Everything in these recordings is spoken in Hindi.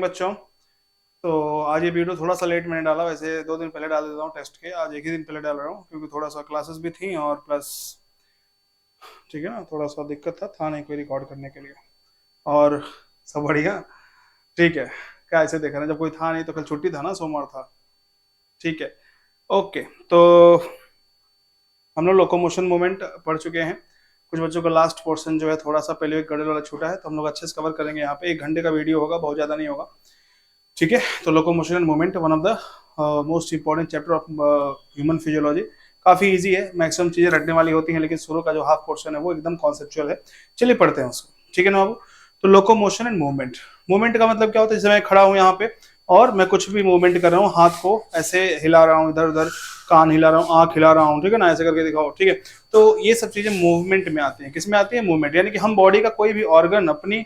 बच्चों, तो आज ये वीडियो थोड़ा सा लेट मैंने डाला। वैसे 2 दिन पहले डाल देता हूँ टेस्ट के, आज एक ही दिन पहले डाल रहा हूँ क्योंकि थोड़ा सा क्लासेस भी थी और प्लस ठीक है ना, थोड़ा सा दिक्कत था नहीं कोई रिकॉर्ड करने के लिए। और सब बढ़िया। ठीक है। क्या ऐसे देखा ना, जब कोई था नहीं तो कल छुट्टी था ना, सोमवार था। ठीक है। ओके। तो हम लोग लोकोमोशन मूवमेंट पढ़ चुके हैं। कुछ बच्चों का लास्ट पोर्शन जो है थोड़ा सा पहले एक गड़ल वाला छूटा है, तो हम लोग अच्छे से कवर करेंगे। यहाँ पे 1 घंटे का वीडियो होगा, बहुत ज़्यादा नहीं होगा। ठीक है। तो locomotion and movement one of the most important chapter of human physiology. काफी इजी है, मैक्सिमम चीजें रटने वाली होती हैं, लेकिन शुरू का जो हाफ पोर्शन है वो एकदम कॉन्सेप्चुअल है। चलिए पढ़ते हैं उसको। ठीक है ना बाबू। तो लोकोमोशन एंड मूवमेंट। मूवमेंट का मतलब क्या होता है, जैसे मैं खड़ा हूं यहाँ पे और मैं कुछ भी मूवमेंट कर रहा हूँ, हाथ को ऐसे हिला रहा हूँ इधर उधर, कान हिला रहा हूँ, आंख हिला रहा हूँ, ठीक है ना, ऐसे करके दिखाओ। ठीक है। तो ये सब चीजें मूवमेंट में आती हैं। किस में आती है? मूवमेंट। यानी कि हम बॉडी का कोई भी ऑर्गन अपनी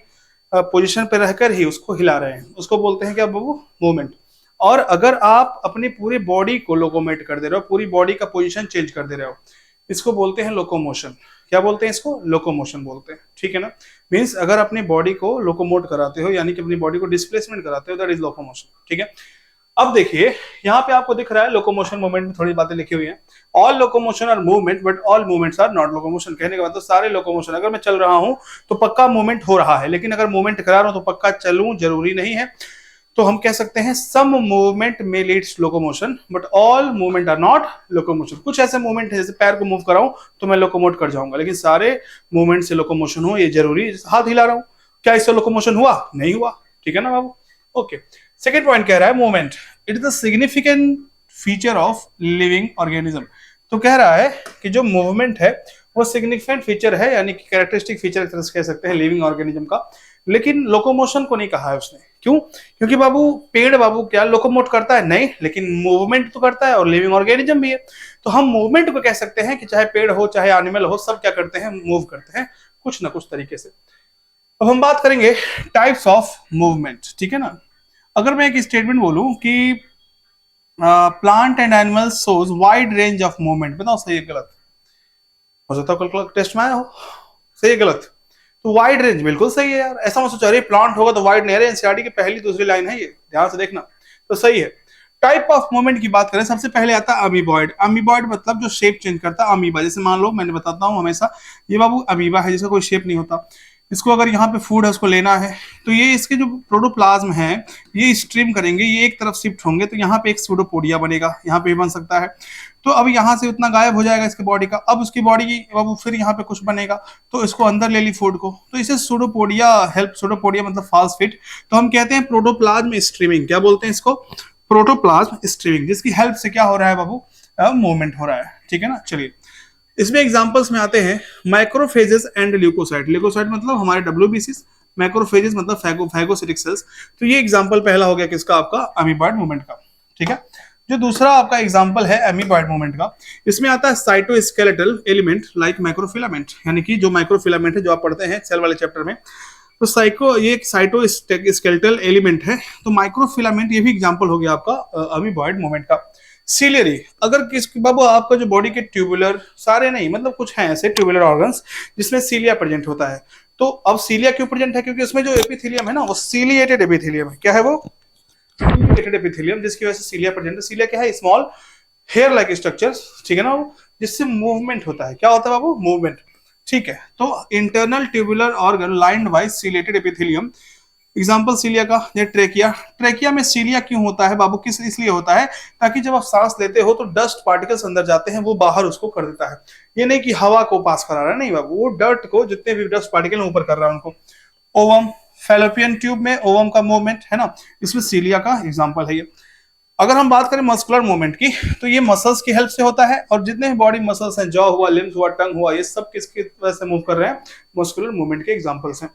पोजीशन पे रहकर ही उसको हिला रहे हैं, उसको बोलते हैं क्या बाबू? मूवमेंट। और अगर आप अपनी पूरी बॉडी को लोकोमेट कर दे रहे हो, पूरी बॉडी का पोजीशन चेंज कर दे रहे हो, इसको बोलते हैं लोकोमोशन। क्या बोलते हैं इसको? लोकोमोशन बोलते हैं। ठीक है ना। मीन्स अगर अपनी बॉडी को लोकोमोट कराते हो, यानी कि अपनी बॉडी को डिस्प्लेसमेंट कराते हो, दैट इज लोकोमोशन। ठीक है। अब देखिए, यहाँ पे आपको दिख रहा है लोकोमोशन मूवमेंट में थोड़ी बातें लिखी हुई हैं। All locomotion are movement but all movements are not locomotion. कहने का मतलब सारे लोकोमोशन, अगर मैं चल रहा हूं तो पक्का मूवमेंट हो रहा है, लेकिन अगर मूवमेंट करा रहा हूं तो पक्का चलूं जरूरी नहीं है। तो हम कह सकते हैं सम मूवमेंट में leads locomotion but all movement are not locomotion. कुछ ऐसे मूवमेंट है, जैसे पैर को मूव कराऊं तो मैं लोकोमोट कर जाऊंगा, लेकिन सारे मूवमेंट से लोकोमोशन हो ये जरूरी। हाथ हिला रहा हूं, क्या इससे लोकोमोशन हुआ? नहीं हुआ। ठीक है ना बाबू। ओके। सेकेंड पॉइंट कह रहा है movement it is the significant feature of living organism. तो कह रहा है कि जो मूवमेंट है वो सिग्निफिकेंट फीचर है, यानी कि कैरेक्टरिस्टिक फीचर एक तरह से कह सकते हैं लिविंग ऑर्गेनिज्म का। लेकिन लोकोमोशन को नहीं कहा है उसने। क्यों? क्योंकि बाबू पेड़ बाबू क्या लोकोमोट करता है? नहीं, लेकिन मूवमेंट तो करता है और लिविंग ऑर्गेनिज्म भी है। तो हम मूवमेंट को कह सकते हैं कि चाहे पेड़ हो चाहे एनिमल हो, सब क्या करते हैं? मूव करते हैं कुछ ना कुछ तरीके से। अब हम बात करेंगे टाइप्स ऑफ मूवमेंट। ठीक है ना। अगर मैं एक स्टेटमेंट बोलूं कि plant and animal shows wide range of movement, बताओ सही है गलत? हो सकता है कल टेस्ट में आया हो। सही है गलत? तो वाइड रेंज बिल्कुल सही है यार। ऐसा मत सोचो अरे प्लांट होगा तो वाइड नहीं। अरे एनसीईआरटी की पहली दूसरी लाइन है ये, ध्यान से देखना। तो सही है। टाइप ऑफ मूवमेंट की बात करें, सबसे पहले आता है अमीबॉइड। अमीबॉइड मतलब जो शेप चेंज करता है। अमीबा, जैसे मान लो मैंने बताता हूँ हमेशा, ये बाबू अमीबा है जिसका कोई शेप नहीं होता। इसको अगर यहाँ पे फूड है उसको लेना है, तो ये इसके जो प्रोटोप्लाज्म है ये स्ट्रीम करेंगे, ये एक तरफ शिफ्ट होंगे, तो यहाँ पे एक सूडोपोडिया बनेगा, यहाँ पे बन सकता है। तो अब यहाँ से उतना गायब हो जाएगा इसके बॉडी का। अब उसकी बॉडी अब फिर यहाँ पे कुछ बनेगा, तो इसको अंदर ले ली फूड को, तो इसे सूडोपोडिया हेल्प। सूडोपोडिया मतलब फॉल्स फिट। तो हम कहते हैं प्रोटोप्लाज्म स्ट्रीमिंग। क्या बोलते हैं इसको? प्रोटोप्लाज्म स्ट्रीमिंग, जिसकी हेल्प से क्या हो रहा है बाबू? मूवमेंट हो रहा है। ठीक है ना। चलिए इसमें एग्जांपल्स में आते हैं माइक्रोफेजेस एंड ल्यूकोसाइट। ल्यूकोसाइट मतलब हमारे डब्ल्यूबीसीस, मैक्रोफेजेस मतलब फैगोसिटिक सेल्स। तो ये एग्जांपल पहला हो गया किसका? आपका अमीबॉइड मूवमेंट का। ठीक है। जो दूसरा आपका एग्जांपल है अमीबॉइड मूवमेंट का, इसमें आता है साइटोस्केलेटल एलिमेंट लाइक माइक्रोफिलामेंट। यानी कि जो माइक्रोफिलामेंट है जो आप पढ़ते हैं सेल वाले चैप्टर में, तो साइको ये एक साइटोस्केलेटल एलिमेंट है। तो माइक्रोफिलामेंट ये भी एग्जांपल हो गया आपका अमीबॉइड मूवमेंट का। सीलियरी, अगर किस बाबू आपका जो बॉडी के ट्यूबुलर, सारे नहीं मतलब कुछ हैं ऐसे ट्यूबुलर ऑर्गन्स जिसमें सीलिया प्रेजेंट होता है। तो अब सीलिया क्यों प्रेजेंट है? क्योंकि उसमें जो एपिथेलियम है ना वो सीलिएटेड एपिथेलियम है। क्या है वो? सीलिएटेड एपिथेलियम, जिसकी वजह से सीलिया प्रेजेंट है। सीलिया क्या है? Small hair like structure. ठीक है ना वो, जिससे मूवमेंट होता है। क्या होता है बाबू? मूवमेंट। ठीक है। तो internal tubular organ lined by ciliated epithelium. Example cilia का, ये ट्रेकिया। ट्रेकिया में सीलिया क्यों होता है बाबू? किस इसलिए होता है? ताकि जब आप सांस लेते हो तो डस्ट पार्टिकल्स अंदर जाते हैं, वो बाहर उसको कर देता है। ये नहीं कि हवा को पास करा रहा है, नहीं बाबू, वो डर्ट को, जितने भी डस्ट पार्टिकल ऊपर कर रहा है उनको। ओवम, फैलोपियन ट्यूब में ओवम का मूवमेंट है ना, इसमें सीलिया का एग्जाम्पल है ये। अगर हम बात करें मस्कुलर मूवमेंट की, तो ये मसल्स की हेल्प से होता है, और जितने भी बॉडी मसल्स हैं, जॉ हुआ, लिम्स हुआ, टंग हुआ, ये सब किसकी वजह से मूव कर रहे हैं? मस्कुलर मूवमेंट के एग्जाम्पल्स हैं।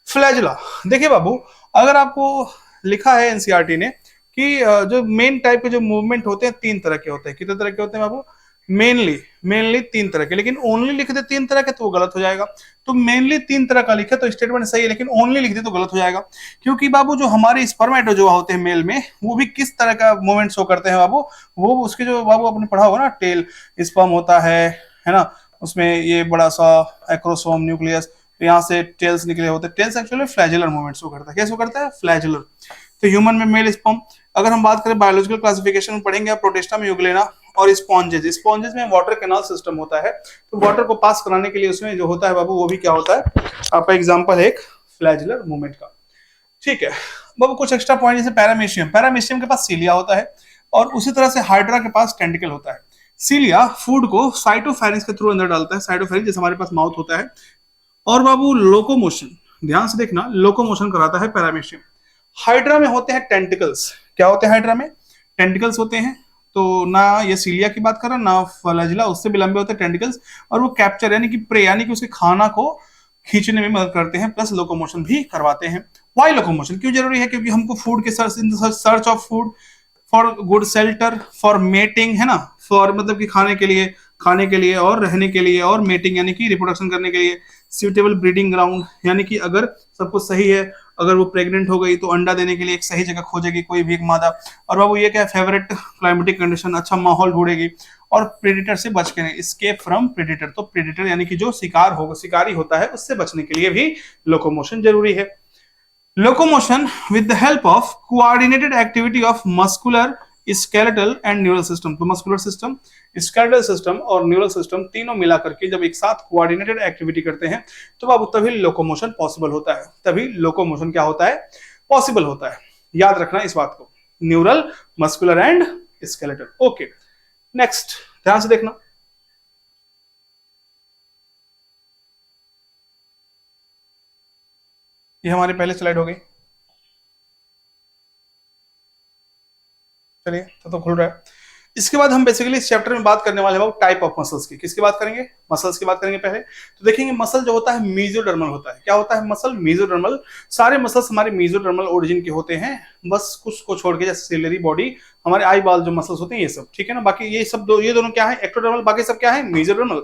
फ्लैजुला, देखिए बाबू, अगर आपको लिखा है एनसीईआरटी ने कि जो मेन टाइप के जो मूवमेंट होते हैं 3 तरह के होते हैं। कितने तरह के होते हैं बाबू? मेनली मेनली 3 तरह के। लेकिन ओनली लिख दे 3 तरह के तो वो गलत हो जाएगा। तो मेनली 3 तरह का लिखे तो स्टेटमेंट सही है, लेकिन ओनली लिख दे तो गलत हो जाएगा। क्योंकि बाबू जो हमारे स्पर्मेटोजोआ होते हैं मेल में, वो भी किस तरह का मूवमेंट शो करते हैं बाबू? वो उसके जो बाबू आपने पढ़ा होगा ना, टेल स्पर्म होता है ना, उसमें ये बड़ा सा एक्रोसोम न्यूक्लियस, तो यहाँ से टेल्स निकले होते हैं। टेल्स एक्चुअली फ्लैजुलर मूवमेंट्स को करता है। कैसे करता है? फ्लैजुलर। तो ह्यूमन में मेल स्पर्म। अगर हम बात करें बायोलॉजिकल क्लासिफिकेशन में पढ़ेंगे प्रोटिस्टा में यूग्लेना और स्पॉन्जेस। स्पॉन्जेस में वाटर कैनाल सिस्टम होता है, तो वाटर को पास कराने के लिए उसमें जो होता है बाबू वो भी क्या होता है, आपका एग्जांपल है एक फ्लैजुलर मूवमेंट का। ठीक है बाबू, कुछ एक्स्ट्रा पॉइंट जैसे पैरामीशियम। पैरामीशियम के पास सीलिया होता है और उसी तरह से हाइड्रा के पास टेंटिकल होता है। सीलिया फूड को साइटोफेरेंक्स के थ्रू अंदर डालता है, साइटोफेरेंक्स जैसे हमारे पास माउथ होता है। और बाबू लोकोमोशन, ध्यान से देखना, लोकोमोशन कराता है पैरामीशियम। हाइड्रा में होते हैं टेंटिकल्स। क्या होते हैं हाइड्रा में? टेंटिकल्स होते हैं। तो ना ये सीलिया की बात कर रहा ना फ्लैजिला, उससे भी लंबे होते हैं टेंटिकल्स। और वो कैप्चर यानी कि प्रे यानी कि उसके खाना को खींचने में मदद करते हैं, प्लस लोकोमोशन भी करवाते हैं। वाई लोकोमोशन क्यों जरूरी है? क्योंकि हमको फूड के search of food, for good shelter, for mating, है ना, फॉर मतलब कि खाने के लिए और रहने के लिए, और मेटिंग यानी कि रिप्रोडक्शन करने के लिए, सुटेबल ब्रीडिंग ग्राउंड यानी कि अगर सब कुछ सही है, अगर वो प्रेग्नेंट हो गई तो अंडा देने के लिए एक सही जगह खोजेगी कोई भी एक मादा। और बाबू ये क्या है? फेवरेट क्लाइमेटिक कंडीशन, अच्छा माहौल ढूंढेगी। और प्रेडिटर से बच के, एस्केप फ्रॉम प्रेडिटर, तो प्रेडिटर यानी कि जो शिकारी होता है उससे बचने के लिए भी लोकोमोशन जरूरी है। Locomotion with the help of coordinated activity of muscular, skeletal and neural system। तो muscular system, skeletal system और neural system तीनों मिला करके जब एक साथ coordinated activity करते हैं तो बाबू तभी लोकोमोशन पॉसिबल होता है। तभी लोकोमोशन क्या होता है? पॉसिबल होता है। याद रखना इस बात को, neural, muscular and skeletal. Okay, next ध्यान से देखना। ये हमारी पहले स्लाइड हो गई। चलिए तो खुल रहा है। इसके बाद हम बेसिकली इस चैप्टर में बात करने वाले हैं टाइप ऑफ मसल्स की। किसकी बात करेंगे? मसल्स की बात करेंगे पहले। तो देखेंगे मसल जो होता है मेसोडर्मल होता है। क्या होता है? Muscle mesodermal. सारे मसल्स हमारे मेसोडर्मल ओरिजिन के होते हैं, बस कुछ को छोड़ के, जैसे सेलरी बॉडी, हमारे आई बाल जो मसल्स होते हैं ये सब, ठीक है ना। बाकी ये सब ये दोनों क्या है? एक्टोडर्मल। बाकी सब क्या है? मेसोडर्मल।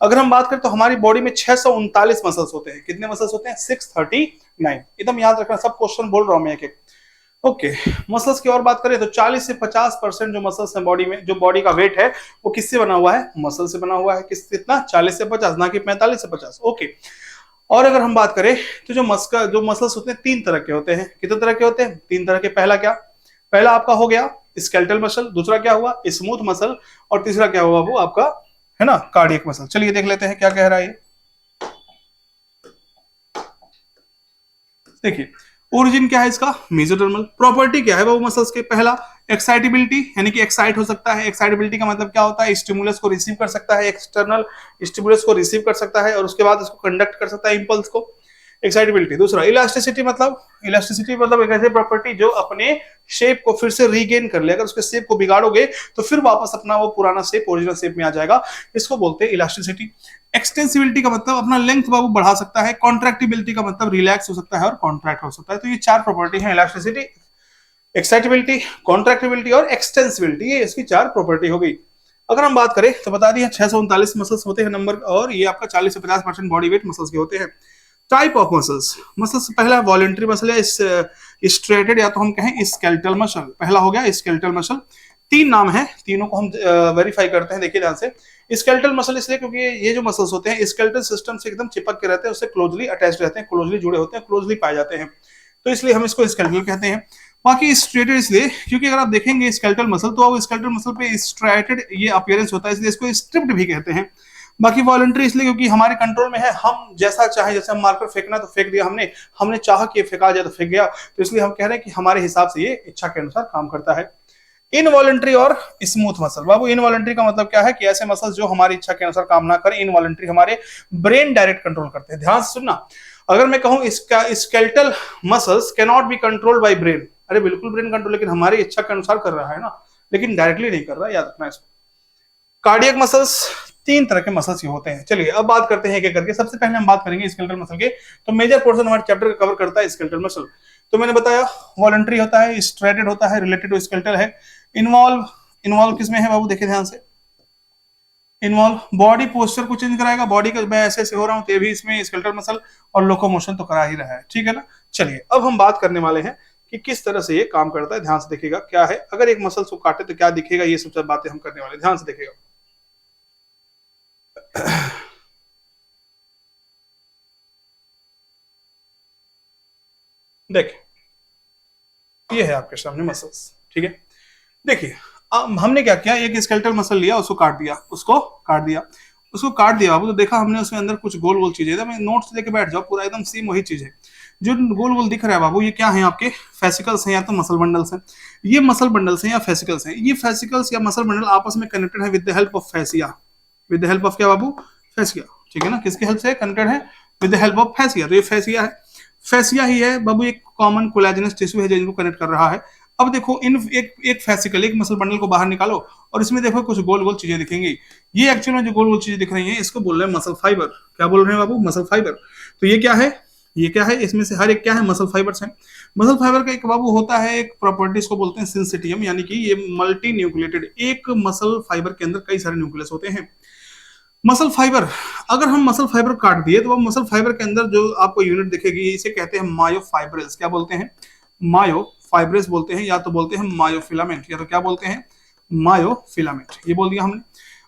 अगर हम बात करें तो हमारी बॉडी में 639 मसल्स होते हैं। कितने मसल्स होते हैं? 639। एकदम याद रखना, सब क्वेश्चन बोल रहा हूं मैं एक एक। ओके, मसल्स की और बात करें तो 40 से 50% जो मसल्स है बॉडी में, जो बॉडी का वेट है वो किससे बना हुआ है? मसल से बना हुआ है। किस कितना? 40 से 50, ना कि 45 से 50। ओके, और अगर हम बात करें तो जो मसल्स होते हैं तीन तरह के होते हैं। कितने तरह के होते हैं? तीन तरह के। पहला क्या? पहला आपका हो गया स्केलेटल मसल, दूसरा क्या हुआ? स्मूथ मसल, और तीसरा क्या हुआ वो आपका, है ना, कार्डियक मसल। चलिए देख लेते हैं क्या कह रहा है ये। देखिए ओरिजिन क्या है इसका? मेसोडर्मल। प्रॉपर्टी क्या है वो मसल्स के? पहला एक्साइटेबिलिटी, यानी कि एक्साइट हो सकता है। एक्साइटेबिलिटी का मतलब क्या होता है? स्टिमुलस को रिसीव कर सकता है, एक्सटर्नल स्टिमुलस को रिसीव कर सकता है और उसके बाद उसको कंडक्ट कर सकता है, इंपल्स को। एक्साइटेबिलिटी। दूसरा इलास्टिसिटी, मतलब इलास्टिसिटी मतलब एक ऐसी प्रॉपर्टी जो अपने शेप को फिर से रीगेन कर ले। अगर उसके शेप को बिगाड़ोगे तो फिर वापस अपना वो पुराना शेप, ओरिजिनल शेप में आ जाएगा। इसको बोलते हैं इलास्टिसिटी। एक्सटेंसिबिलिटी का मतलब अपना लेंथ बाबू बढ़ा सकता है। कॉन्ट्रैक्टिबिलिटी का मतलब रिलैक्स हो सकता है और कॉन्ट्रैक्ट हो सकता है। तो ये चार प्रॉपर्टी है, इलास्टिसिटी, एक्साइटेबिलिटी, कॉन्ट्रैक्टिबिलिटी और एक्सटेंसिबिलिटी। ये इसकी चार प्रॉपर्टी हो गई। अगर हम बात करें तो बता दिया 639 मसल्स होते हैं नंबर, और ये आपका 40 से 50% बॉडी वेट मसल्स के होते हैं। Type of muscles. मसल्स पहला वॉलेंट्री मसल या स्ट्रेटेड, या तो हम कहें स्केलेटल मसल। पहला हो गया स्केलेटल मसल। तीन नाम है, तीनों को हम वेरीफाई करते हैं। देखिए ध्यान से। स्केलेटल मसल इसलिए क्योंकि ये जो मसल्स होते हैं स्केलेटल सिस्टम से एकदम चिपक के रहते हैं, उससे क्लोजली अटैच रहते हैं, क्लोजली जुड़े होते हैं, क्लोजली पाए जाते हैं, तो इसलिए हम इसको स्केलेटल कहते हैं। बाकी स्ट्रेटेड इसलिए क्योंकि अगर आप देखेंगे स्केलेटल मसल तो वो स्केलेटल मसल पे स्ट्रेटेड ये अपीयरेंस होता है, इसलिए इसको स्ट्रिप्ड भी कहते हैं। बाकी वॉलंटरी इसलिए क्योंकि हमारे कंट्रोल में है, हम जैसा चाहे, जैसे हम मार्कर फेंकना तो फेंक दिया हमने, हमने चाहा कि फेंका जाए तो फेंक गया, तो इसलिए हम कह रहे हैं कि हमारे हिसाब से ये इच्छा के अनुसार काम करता है। इनवॉलंटरी और स्मूथ मसल। बाबू इनवॉलंटरी का मतलब क्या है? कि ऐसे मसल जो हमारी इच्छा के अनुसार काम ना करें। इनवॉलंटरी हमारे ब्रेन डायरेक्ट कंट्रोल करते हैं। ध्यान से सुनना, अगर मैं कहूं इसका skeletal muscles can not be controlled by brain, अरे बिल्कुल ब्रेन कंट्रोल, लेकिन हमारी इच्छा के अनुसार कर रहा है ना, लेकिन डायरेक्टली नहीं कर रहा, याद रखना इसको। कार्डियक मसल्स तीन तरह के मसल्स ही होते हैं। चलिए अब बात करते हैं एक एक करके। सबसे पहले हम बात करेंगे स्केलेटल मसल के। तो मेजर पोर्शन हमारे चैप्टर का कवर करता है स्केलेटल मसल। तो मैंने बताया वॉलंटरी होता है, स्ट्रेटेड होता है, रिलेटेड टू स्केलेटल है। इन्वॉल्व, इन्वॉल्व किसमें है बाबू? देखिए ध्यान से। इन्वॉल्व बॉडी पोस्चर को चेंज कराएगा, बॉडी का मैं ऐसे ऐसे हो रहा हूं तो भी इसमें स्केलेटल मसल, और लोकोमोशन तो करा ही रहा है, ठीक है ना। चलिए अब हम बात करने वाले हैं कि किस तरह से ये काम करता है। ध्यान से देखिएगा क्या है, अगर एक मसल को काटे तो क्या दिखेगा, ये सब बातें हम करने वाले। ध्यान से देखिएगा। देखिए ये है आपके सामने मसल्स, ठीक है। देखिए अब हमने क्या किया, एक स्केलेटल मसल लिया, उसको काट दिया, उसको काट दिया बाबू। तो देखा हमने उसमें अंदर कुछ गोल गोल चीजें, एकदम नोट्स लेके बैठ जाओ, पूरा एकदम सेम वही चीज है। जो गोल गोल दिख रहा है बाबू, ये क्या है आपके फेसिकल्स हैं या तो मसल बंडल्स हैं। ये मसल बंडल्स हैं या फेसिकल्स हैं। ये फेसिकल्स या मसल बंडल आपस में कनेक्टेड है with the help of fascia. With the help of क्या बाबू, फैसिया, ठीक है ना। किसके हेल्प से कनेक्टेड है, with the help of fascia. तो ये फैसिया है, फैसिया ही है बाबू, एक कॉमन कोलेजनस टिश्यू है जो इनको कनेक्ट कर रहा है। अब देखो इन एक फैसिकल, एक मसल बंडल को बाहर निकालो और इसमें देखो कुछ गोल गोल चीजें दिखेंगी। ये एक्चुअल में जो गोल गोल चीजें दिख रही हैं इसको बोल रहे हैं मसल फाइबर। क्या बोल रहे हैं बाबू, मसल फाइबर। तो ये क्या है, ये क्या है, इसमें से हर एक क्या है, मसल फाइबर्स हैं। मसल फाइबर का एक बाबू होता है एक प्रॉपर्टी, इसको बोलते हैं सिंसिटियम, यानी कि ये मल्टी न्यूक्लिएटेड। एक मसल फाइबर के अंदर कई सारे न्यूक्लियस होते हैं। मसल फाइबर, अगर हम मसल फाइबर काट दिए तो वो मसल फाइबर के अंदर जो आपको यूनिट दिखेगी, इसे कहते हैं मायोफाइब्रिल्स। क्या बोलते हैं, मायोफाइब्रिल्स बोलते हैं, या तो बोलते हैं मायोफिलामेंट, या तो क्या बोलते हैं, मायोफिलामेंट। ये बोल दिया हमने।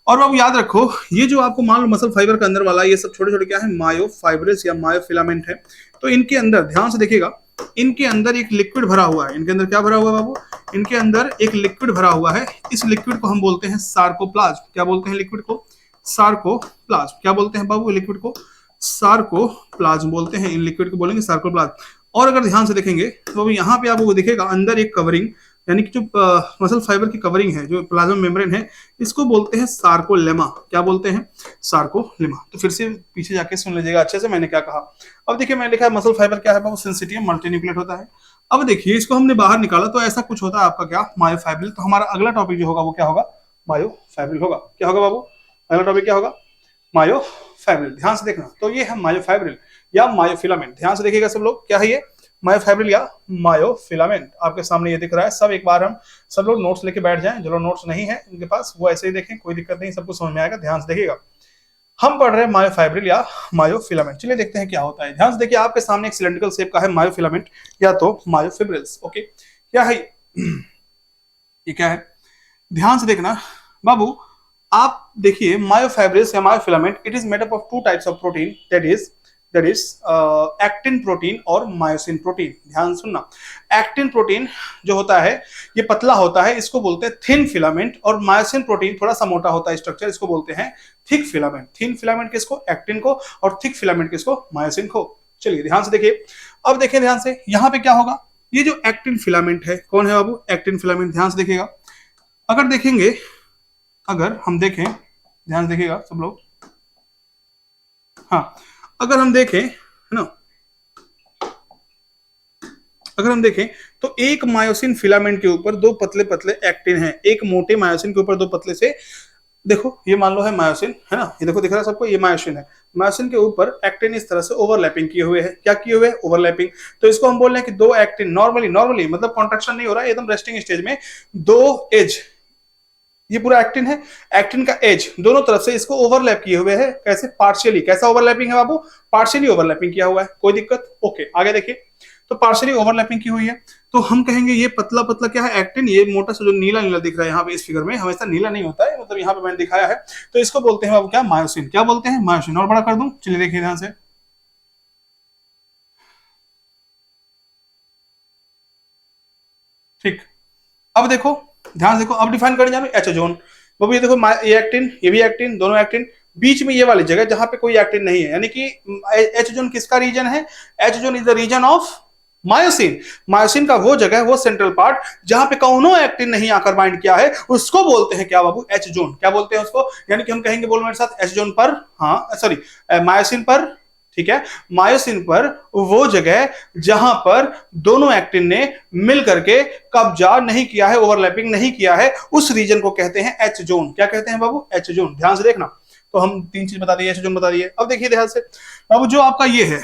और अब याद रखो, ये जो आपको मान लो मसल फाइबर के अंदर वाला, ये सब छोटे छोटे क्या है, मायोफाइब्रिल्स या मायोफिलामेंट है। तो इनके अंदर ध्यान से देखिएगा, इनके अंदर एक लिक्विड भरा हुआ है। इनके अंदर क्या भरा हुआ है बाबू, इनके अंदर एक लिक्विड भरा हुआ है। इस लिक्विड को हम बोलते हैं सार्कोप्लाज्म। क्या बोलते हैं लिक्विड को, सार्कोप्लाज्म। क्या बोलते हैं बाबू लिक्विड को, सार्कोप्लाज्म बोलते हैं। इन लिक्विड को बोलेंगे सार्कोप्लाज्म। और अगर ध्यान से देखेंगे तो यहाँ पे आपको दिखेगा अंदर एक कवरिंग, यानी कि जो मसल फाइबर की कवरिंग है, जो प्लाज्मा मेम्ब्रेन है, इसको बोलते हैं सार्कोलेमा। क्या बोलते हैं, सार्कोलेमा। तो फिर से पीछे जाके सुन लीजिएगा अच्छे से मैंने क्या कहा। अब देखिए मैंने लिखा है मसल फाइबर क्या है बाबू, सेंसिटिव मल्टीन्यूक्लिएट होता है। अब देखिए इसको हमने बाहर निकाला तो ऐसा कुछ होता है आपका क्या, मायोफाइब्रिल। तो हमारा अगला टॉपिक जो होगा वो क्या होगा, मायोफाइब्रिल होगा। क्या होगा बाबू, अगला टॉपिक क्या होगा, मायोफाइब्रिल। ध्यान से देखना, तो ये है मायोफाइब्रिल या मायोफिलामेंट। ध्यान से देखिएगा सब लोग, क्या है ये, मायोफाइब्रिल या मायोफिलामेंट। आपके सामने ये दिख रहा है सब। एक बार हम सब लोग नोट्स लेके बैठ जाएं, जो लोग नोट्स नहीं है उनके पास वो ऐसे ही देखें, कोई दिक्कत नहीं, सबको समझ में आएगा। ध्यान से देखिएगा, हम पढ़ रहे हैं मायोफाइब्रिल या मायोफिलामेंट। चलिए देखते हैं क्या होता है। ध्यान से देखिए, आपके सामने एक सिलेंड्रिकल शेप का है मायोफिलामेंट या तो मायोफिब्रिल्स। ओके, क्या है ये क्या है, ध्यान से देखना बाबू। आप देखिए मायोफाइब्रिल्स या myofilament, it is made up of two types of protein, that is actin protein और मायोसिन प्रोटीन। ध्यान सुनना, एक्टिन प्रोटीन जो होता है ये पतला होता है, इसको बोलते हैं थिन फिलामेंट। और मायोसिन प्रोटीन थोड़ा सा मोटा होता है स्ट्रक्चर, इसको बोलते हैं थिक फिलामेंट। थिन फिलामेंट किसको, एक्टिन को, और थिक फिलामेंट किसको, मायोसिन को। चलिए ध्यान से देखिए, अब देखिए ध्यान से, यहाँ पे क्या होगा, ये जो एक्टिन फिलामेंट है, कौन है बाबू, एक्टिन फिलामेंट। ध्यान से देखिएगा, अगर देखेंगे, अगर हम देखें, ध्यान से देखिएगा सब लोग, हाँ, अगर हम देखें, है ना, अगर हम देखें तो एक मायोसिन फिलामेंट के ऊपर दो पतले पतले एक्टिन हैं। एक मोटे मायोसिन के ऊपर दो पतले से, देखो ये मान लो है मायोसिन, है ना, ये देखो दिख रहा है सबको, ये मायोसिन है। मायोसिन के ऊपर एक्टिन इस तरह से ओवरलैपिंग किए हुए हैं। क्या किए हुए हैं, ओवरलैपिंग। तो इसको हम बोल रहे हैं कि दो एक्टिन नॉर्मली मतलब कॉन्ट्रैक्शन नहीं हो रहा है, एकदम रेस्टिंग स्टेज में, दो एज, ये पूरा एक्टिन है, एक्टिन का एज दोनों तरफ से इसको ओवरलैप किए हुए हैं। कैसे, पार्शियली। कैसा ओवरलैपिंग है बाबू, पार्शियली ओवरलैपिंग किया हुआ है। कोई दिक्कत, ओके आगे देखिए। तो पार्शियली ओवरलैपिंग की हुई है, तो हम कहेंगे ये पतला पतला क्या है, एक्टिन। ये मोटा सा जो नीला नीला दिख रहा है यहाँ पे इस फिगर में, हमेशा नीला नहीं होता है, मतलब यहाँ पे मैंने दिखाया है। तो इसको बोलते हैं बाबू क्या, मायोसिन। क्या बोलते हैं, मायोसिन। और बड़ा कर दूं, चलिए देखिए ध्यान से, ठीक। अब देखो, ध्यान देखो, अब डिफाइन करने जानो एच जोन। वो ये देखो, ये एक्टिन, ये भी एक्टिन, दोनों एक्टिन, बीच में ये वाली जगह जहां पे कोई एक्टिन नहीं है, यानी कि एच जोन किसका रीजन है, H zone is the region of myosin. Myosin का वो जगह, वो सेंट्रल पार्ट जहां पे कौनो एक्टिन नहीं आकर बाइंड किया है, उसको बोलते हैं क्या बाबू, एच जोन। क्या बोलते हैं उसको, यानी कि हम कहेंगे, बोलो मेरे साथ, एच जोन पर, हाँ सॉरी, मायोसिन पर, ठीक है, मायोसिन पर वो जगह जहां पर दोनों एक्टिन ने मिल करके कब्जा नहीं किया है, ओवरलैपिंग नहीं किया है, उस रीजन को कहते हैं एच जोन। क्या कहते हैं बाबू, एच जोन। ध्यान से देखना, तो हम तीन चीज बता दिए, एच जोन बता दिए। अब देखिए ध्यान से, अब जो आपका ये है,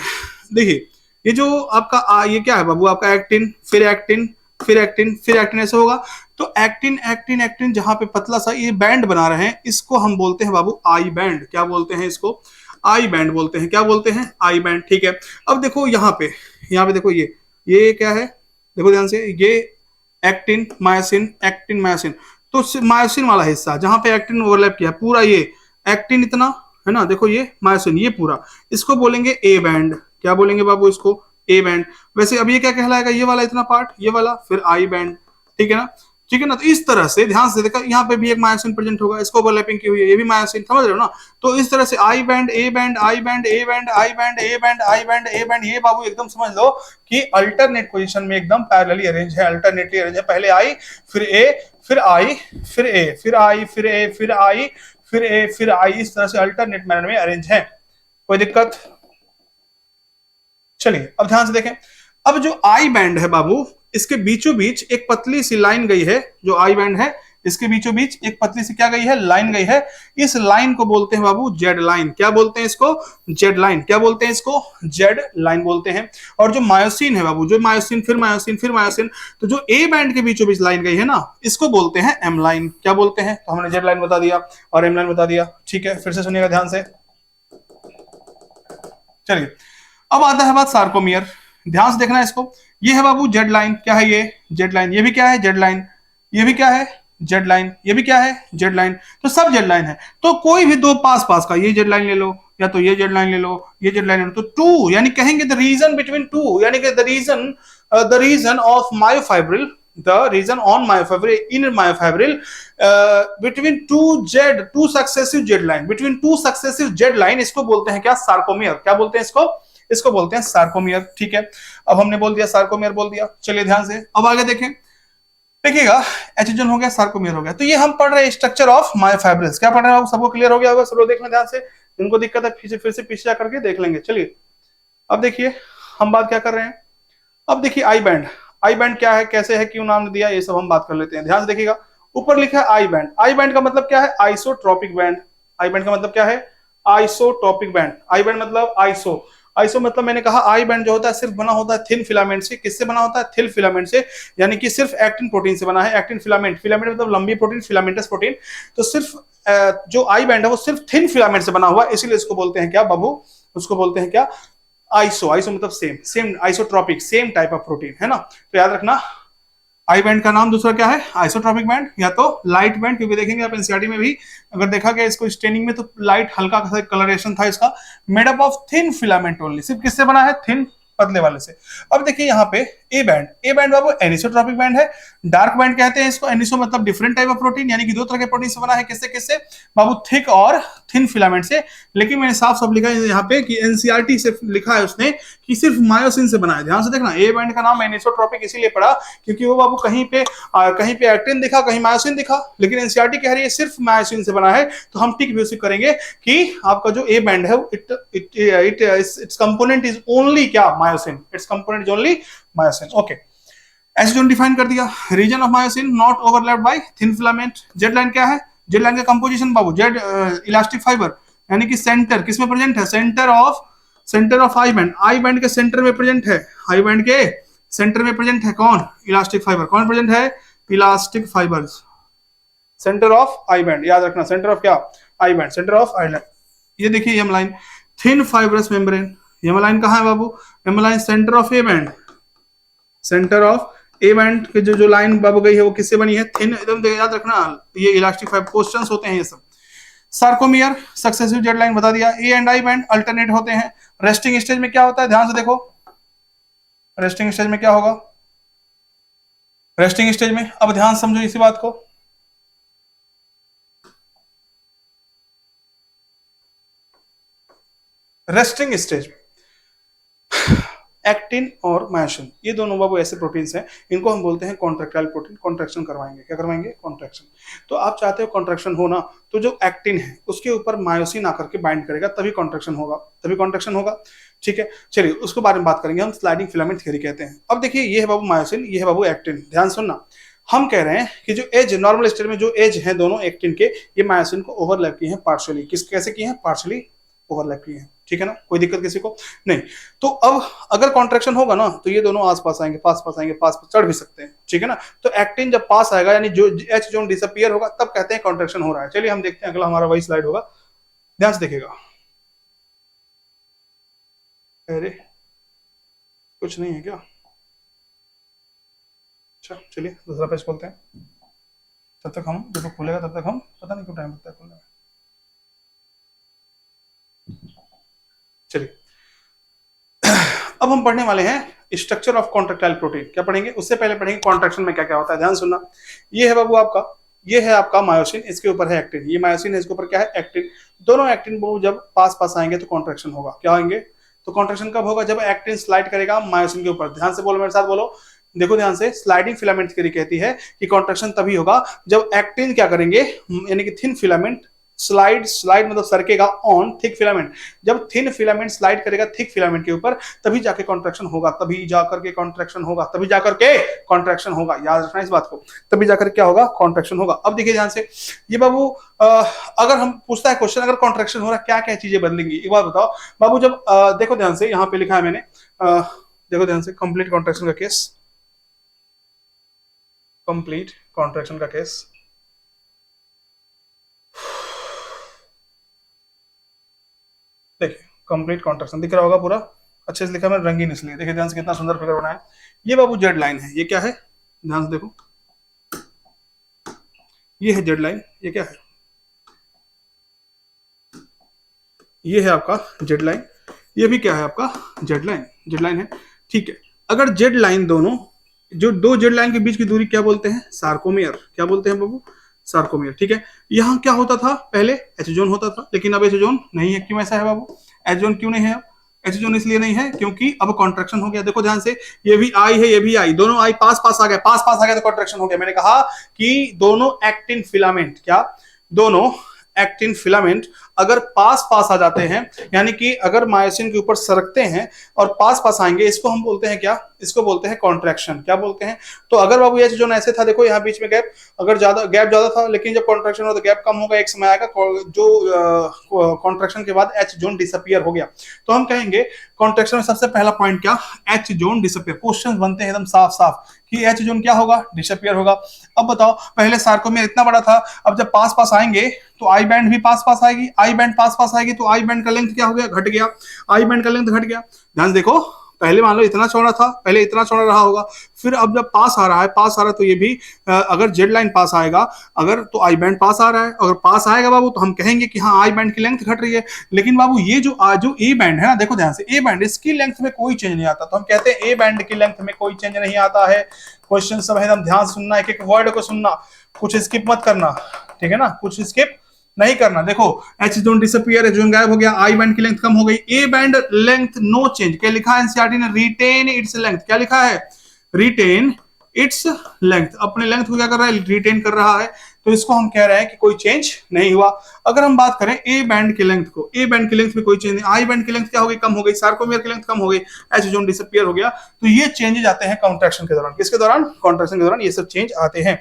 देखिए ये जो आपका ये क्या है बाबू, आपका एक्टिन, फिर एक्टिन, फिर एक्टिन, फिर एक्टिन, ऐसे होगा। तो एक्टिन एक्टिन एक्टिन जहां पे पतला सा ये बैंड बना रहे हैं, इसको हम बोलते हैं बाबू आई बैंड। क्या बोलते हैं इसको, आई बैंड बोलते हैं। क्या बोलते हैं, आई बैंड, ठीक है। अब देखो यहाँ पे देखो, ये क्या है, देखो ध्यान से, ये एक्टिन मायोसिन, एक्टिन मायोसिन। तो मायोसिन वाला हिस्सा जहां पे एक्टिन ओवरलैप किया, पूरा ये एक्टिन इतना, है ना, देखो ये मायोसिन, ये पूरा, इसको बोलेंगे ए बैंड। क्या बोलेंगे बाबू इसको, ए बैंड। वैसे अब ये क्या कहलाएगा, ये वाला इतना पार्ट, ये वाला, फिर आई बैंड, ठीक है ना, ठीक है ना। तो इस तरह से ध्यान से देखा, यहाँ पे भी एक मायोसिन प्रेजेंट होगा, इसको ओवरलैपिंग की हुई है, ये भी मायोसिन, समझ रहे हो ना। तो इस तरह से I band, A band, I band, A band, I band, A band, I band, A band, ये बाबू एकदम समझ लो कि अल्टरनेट पोजीशन में एकदम पैरेलली अरेंज है, अल्टरनेटली अरेंज है। पहले आई, फिर ए, फिर आई, फिर ए, फिर आई, फिर ए, फिर आई, फिर ए, फिर आई, इस तरह से अल्टरनेट मैनर में अरेंज है। कोई दिक्कत? चलिए अब ध्यान से देखें। अब जो आई बैंड है बाबू, इसके बीचों बीच एक पतली सी लाइन गई है, जो आई बैंड है इसके बीचों बीच एक पतली सी क्या गई है, लाइन गई है। इस लाइन को बोलते हैं बाबू जेड लाइन। क्या बोलते हैं इसको? Z line. क्या बोलते हैं इसको? जेड लाइन बोलते हैं। और जो मायोसिन है बाबू, जो मायोसिन, फिर मायोसिन, फिर मायोसिन, तो जो ए बैंड के बीचों बीच लाइन गई है ना, इसको बोलते हैं एम लाइन। क्या बोलते हैं? तो हमने जेड लाइन बता दिया और एम लाइन बता दिया, ठीक है। फिर से सुनिएगा ध्यान से। चलिए अब आता है बात सार्कोमियर। ध्यान से देखना है इसको। ये है बाबू जेड लाइन। क्या है ये? Z line. ये भी क्या है? Z line. ये भी क्या है? Z line. ये भी क्या है? Z line. तो सब जेड लाइन है। तो कोई भी दो पास पास का, ये जेड लाइन ले लो या तो ये जेड लाइन ले लो, ये जेड लाइन ले लो, तो टू यानी कहेंगे द रीजन बिटवीन टू, यानी कि the region of myofibril, the region on myofibril, in myofibril, between two successive z line, between two successive z line, इसको बोलते हैं क्या? सार्कोमियर। क्या बोलते हैं इसको? इसको बोलते हैं सार्कोमियर, ठीक है। अब हमने बोल दिया सार्कोमियर, बोल दिया। चलिए ध्यान से अब आगे देखें। देखिएगा, एचजन हो गया, सार्कोमियर हो गया। तो ये हम पढ़ रहे हैं स्ट्रक्चर ऑफ मायोफाइब्रिल्स। क्या पढ़ रहे हैं? सबको क्लियर हो गया होगा? सब लोग देखना ध्यान से, जिनको दिक्कत है फिर से पीछे जा करके देख लेंगे। चलिए अब देखिए हम बात क्या कर रहे हैं। अब देखिए आई बैंड। आई बैंड क्या है, कैसे है, क्यों नाम दिया, ये सब हम बात कर लेते हैं। ध्यान से देखिएगा, ऊपर लिखा है आई बैंड। आई बैंड का मतलब क्या है? Isotropic band. आई बैंड का मतलब क्या है? Isotropic band. आई बैंड मतलब आइसो। आइसो मतलब मैंने कहा आई बैंड जो होता है सिर्फ बना होता है थिन फिलामेंट से। किससे बना होता है? थिन फिलामेंट से, यानी कि सिर्फ एक्टिन प्रोटीन से बना है। एक्टिन फिलामेंट, फिलामेंट मतलब लंबी प्रोटीन, फिलामेंटस प्रोटीन। तो सिर्फ जो आई बैंड है वो सिर्फ थिन फिलामेंट से बना हुआ, इसीलिए इसको बोलते हैं क्या बाबू? उसको बोलते हैं क्या? आइसो। आइसो मतलब same, same isotropic, same type of protein, है ना। तो याद रखना, आई बैंड का नाम दूसरा क्या है? आइसोट्रोपिक बैंड या तो लाइट बैंड, क्योंकि देखेंगे आप एनसीईआरटी में भी अगर देखा गया इसको स्टेनिंग में, तो लाइट हल्का सा कलरेशन था इसका। Made up of thin filament only, सिर्फ किससे बना है? थिन, पतले वाले से। अब देखिए यहाँ पे A band. A band Babu anisotropic band है। डार्क बैंड कहते हैं इसको। एनिसो मतलब डिफरेंट टाइप ऑफ प्रोटीन, यानी कि दो तरह के प्रोटीन से बना है। किससे किससे बाबू? थिक और थिन फिलामेंट से। लेकिन मैंने साफ साफ लिखा है यहाँ पे कि एनसीईआरटी से लिखा है उसने कि सिर्फ मायोसिन से बना है। ध्यान से देखना, ए बैंड का नाम एनिसोट्रोपिक इसीलिए पड़ा क्योंकि वो बाबू कहीं पे एक्टिन दिखा, कहीं मायोसिन दिखा, लेकिन एनसीईआरटी कह रही है सिर्फ मायोसिन से बना है। तो हम टिक भी उसी करेंगे कि आपका जो ए बैंड है इट्स कंपोनेंट इज ओनली क्या? Myosin. Its component is only myosin. Okay, एसिडोन डिफाइन कर दिया। Region of myosin not overlapped by thin filament. Z line क्या है? जेड लाइन का कंपोजिशन बाबू, जेड इलास्टिक फाइबर, यानी कि सेंटर किसमें प्रेजेंट है? Centre of I band. I band के सेंटर में प्रेजेंट है। आई बैंड के सेंटर में प्रेजेंट है कौन? Elastic fibre. कौन प्रेजेंट है? Elastic fibres. Centre of I band, याद रखना, सेंटर ऑफ क्या? I band, centre of I band. ये देखिए M line, thin fibrous membrane. M line कहाँ है बाबू? M line centre of A band. Centre of A band के जो लाइन बाबू गई है वो किससे बनी है? थिन, एकदम याद रखना, ये इलास्टिक फाइबर क्वेश्चंस होते हैं ये सब। सार्कोमियर सक्सेसिव जेड लाइन बता दिया। A and I band alternate होते हैं। रेस्टिंग स्टेज में क्या होता है? ध्यान से देखो, रेस्टिंग स्टेज में क्या होगा? रेस्टिंग स्टेज में, अब ध्यान समझो इसी बात को। रेस्टिंग स्टेज में एक्टिन और मायोसिन, ये दोनों बाबू ऐसे प्रोटीन्स हैं, इनको हम बोलते हैं कॉन्ट्रैक्टाइल प्रोटीन। कॉन्ट्रैक्शन करवाएंगे, क्या करवाएंगे? कॉन्ट्रैक्शन। तो आप चाहते हो कॉन्ट्रैक्शन होना, तो जो एक्टिन है उसके ऊपर मायोसिन आकर के बाइंड करेगा, तभी कॉन्ट्रैक्शन होगा, तभी कॉन्ट्रैक्शन होगा, ठीक है। चलिए उसके बारे में बात करेंगे हम, स्लाइडिंग फिलामेंट थ्योरी कहते हैं। अब देखिए ये है बाबू मायोसिन, ये है बाबू एक्टिन। ध्यान सुनना, हम कह रहे हैं कि जो एज नॉर्मल स्टेट में जो एज है दोनों एक्टिन के, ये मायोसिन को ओवरलैप किए हैं पार्शियली। कैसे किए हैं? पार्शियली ओवरलैप किए हैं, ठीक है ना। कोई दिक्कत किसी को नहीं। तो अब अगर कॉन्ट्रैक्शन होगा ना, तो ये दोनों आसपास आएंगे, पास पास आएंगे, पास पास चढ़ भी सकते हैं, ठीक है ना। तो एक्टिन जब पास आएगा, यानी जो एच जोन डिसअपियर होगा, तब कहते हैं कॉन्ट्रैक्शन हो रहा है। चलिए हम देखते हैं, अगला हमारा वही स्लाइड होगा, ध्यान से देखिएगा। अरे कुछ नहीं है क्या? अच्छा चलिए दूसरा पेज खोलते हैं। तब तक हम, जब खुलेगा तब तक हम, पता नहीं क्यों टाइम लगता है खुलने में। चलिए अब हम पढ़ने वाले हैं स्ट्रक्चर ऑफ कॉन्ट्रेक्टाइल प्रोटीन। क्या पढ़ेंगे? उससे पहले पढ़ेंगे कॉन्ट्रैक्शन में क्या क्या होता है। ध्यान सुनना, ये है बाबू आपका, ये है आपका मायोसिन, इसके ऊपर है एक्टिन। ये मायोसिन है, इसके ऊपर क्या है? एक्टिन। दोनों एक्टिन बाबू जब पास पास आएंगे तो कॉन्ट्रैक्शन होगा। क्या होंगे? तो कॉन्ट्रैक्शन कब होगा? जब एक्टिन स्लाइड करेगा मायोसिन के ऊपर। ध्यान से बोलो, मेरे साथ बोलो, देखो ध्यान से। स्लाइडिंग फिलामेंट थ्योरी कहती है कि कॉन्ट्रैक्शन तभी होगा जब एक्टिन क्या करेंगे, यानी कि थिन फिलामेंट स्लाइड, स्लाइड मतलब सरकेगा ऑन थिक फिलामेंट। जब थिन फिलामेंट स्लाइड करेगा थिक फिलामेंट के ऊपर, तभी जाके कॉन्ट्रैक्शन होगा, तभी जाकर के कॉन्ट्रैक्शन होगा, तभी जाकर के कॉन्ट्रैक्शन होगा। याद रखना इस बात को, तभी जाकर क्या होगा? कॉन्ट्रैक्शन होगा। अब देखिए ध्यान से, ये बाबू अगर हम पूछता है क्वेश्चन, अगर कॉन्ट्रैक्शन हो रहा है क्या क्या चीजें बदलेंगी, एक बात बताओ बाबू। जब देखो ध्यान से, यहाँ पे लिखा है मैंने, देखो ध्यान से, कंप्लीट कॉन्ट्रैक्शन का केस, कंप्लीट कॉन्ट्रैक्शन का केस। देखिए कंप्लीट कॉन्ट्रैक्शन दिख रहा होगा पूरा, अच्छे से लिखा मैंने, रंगीन इसलिए। देखिए ध्यान से कितना सुंदर फिगर बनाया। ये बाबू जेड लाइन है, ये क्या है? ध्यान से देखो, ये है जेड लाइन। ये क्या है? ये है आपका जेड लाइन। ये भी क्या है? आपका जेड लाइन। जेड लाइन है, ठीक है। अगर जेड लाइन, दोनों जो दो जेड लाइन के बीच की दूरी क्या बोलते हैं? सार्कोमेयर। क्या बोलते हैं बाबू? सार्कोमेयर, ठीक है। यहाँ क्या होता था? पहले एच जोन होता था, लेकिन अब एच जोन नहीं है। क्यों ऐसा है बाबू? एच जोन क्यों नहीं है? एच जोन इसलिए नहीं है क्योंकि अब कॉन्ट्रैक्शन हो गया। देखो ध्यान से, ये भी आई है, ये भी आई, दोनों आई पास पास आ गए, पास पास आ गए तो कॉन्ट्रैक्शन हो गया। मैंने कहा कि दोनों एक्टिन फिलामेंट, क्या दोनों एक्टिन फिलामेंट अगर पास पास आ जाते हैं, यानी कि अगर मायोसिन के ऊपर सरकते हैं और पास पास आएंगे, इसको हम बोलते हैं क्या? इसको बोलते हैं कॉन्ट्रैक्शन। क्या बोलते हैं? तो अगर बाबू ये जो ऐसे था, देखो यहाँ बीच में गैप, अगर ज्यादा गैप ज्यादा था, लेकिन जब कॉन्ट्रैक्शन हो तो गैप कम होगा, एक समय आएगा जो कॉन्ट्रैक्शन के बाद एच जोन डिसअपियर हो गया। तो हम कहेंगे कॉन्ट्रैक्शन में सबसे पहला पॉइंट क्या? H zone disappear. क्वेश्चन बनते हैं एकदम साफ साफ कि एच जोन क्या होगा? डिसअपियर होगा। अब बताओ, पहले सार्कोमेयर इतना बड़ा था, अब जब पास पास आएंगे तो आई बैंड भी पास पास आएगी, आई बैंड पास पास आएगी तो आई बैंड का लेंथ क्या हो गया? घट गया। आई बैंड का लेंथ घट गया। ध्यान देखो, पहले मान लो इतना चौड़ा था, पहले इतना चौड़ा रहा होगा, फिर अब जब पास आ रहा है, पास आ रहा है तो ये भी अगर जेड लाइन पास आएगा, अगर तो आई बैंड पास आ रहा है, अगर पास आएगा बाबू तो हम कहेंगे कि हाँ आई बैंड की लेंथ घट रही है। लेकिन बाबू ये जो ए बैंड है ना, देखो ध्यान से, ए बैंड, इसकी लेंथ में कोई चेंज नहीं आता, तो हम कहते हैं ए बैंड की लेंथ में कोई चेंज नहीं आता है। क्वेश्चन सब है, एकदम ध्यान सुनना, एक एक वर्ड को सुनना, कुछ स्किप मत करना, ठीक है ना, कुछ स्किप नहीं करना। देखो H zone disappear, H zone गायब हो गया, आई बैंड की लेंथ कम हो गई, A band length no change. क्या लिखा है एनसीईआरटी ने? Retain its length. क्या लिखा है? Retain its length. अपने लेंथ को क्या कर रहा है? रिटेन कर रहा है। तो इसको हम कह रहे हैं कि कोई चेंज नहीं हुआ। अगर हम बात करें ए बैंड की लेंथ को, ए बैंड की लेंथ में कोई चेंज नहीं। आई बैंड की लेंथ क्या हो गई? कम हो गई। सार्कोमेयर की लेंथ कम हो गई, एच जोन डिसअपियर हो गया। तो ये चेंजेस आते हैं कॉन्ट्रैक्शन के दौरान। किसके दौरान? कॉन्ट्रैक्शन के दौरान ये सब चेंज आते हैं,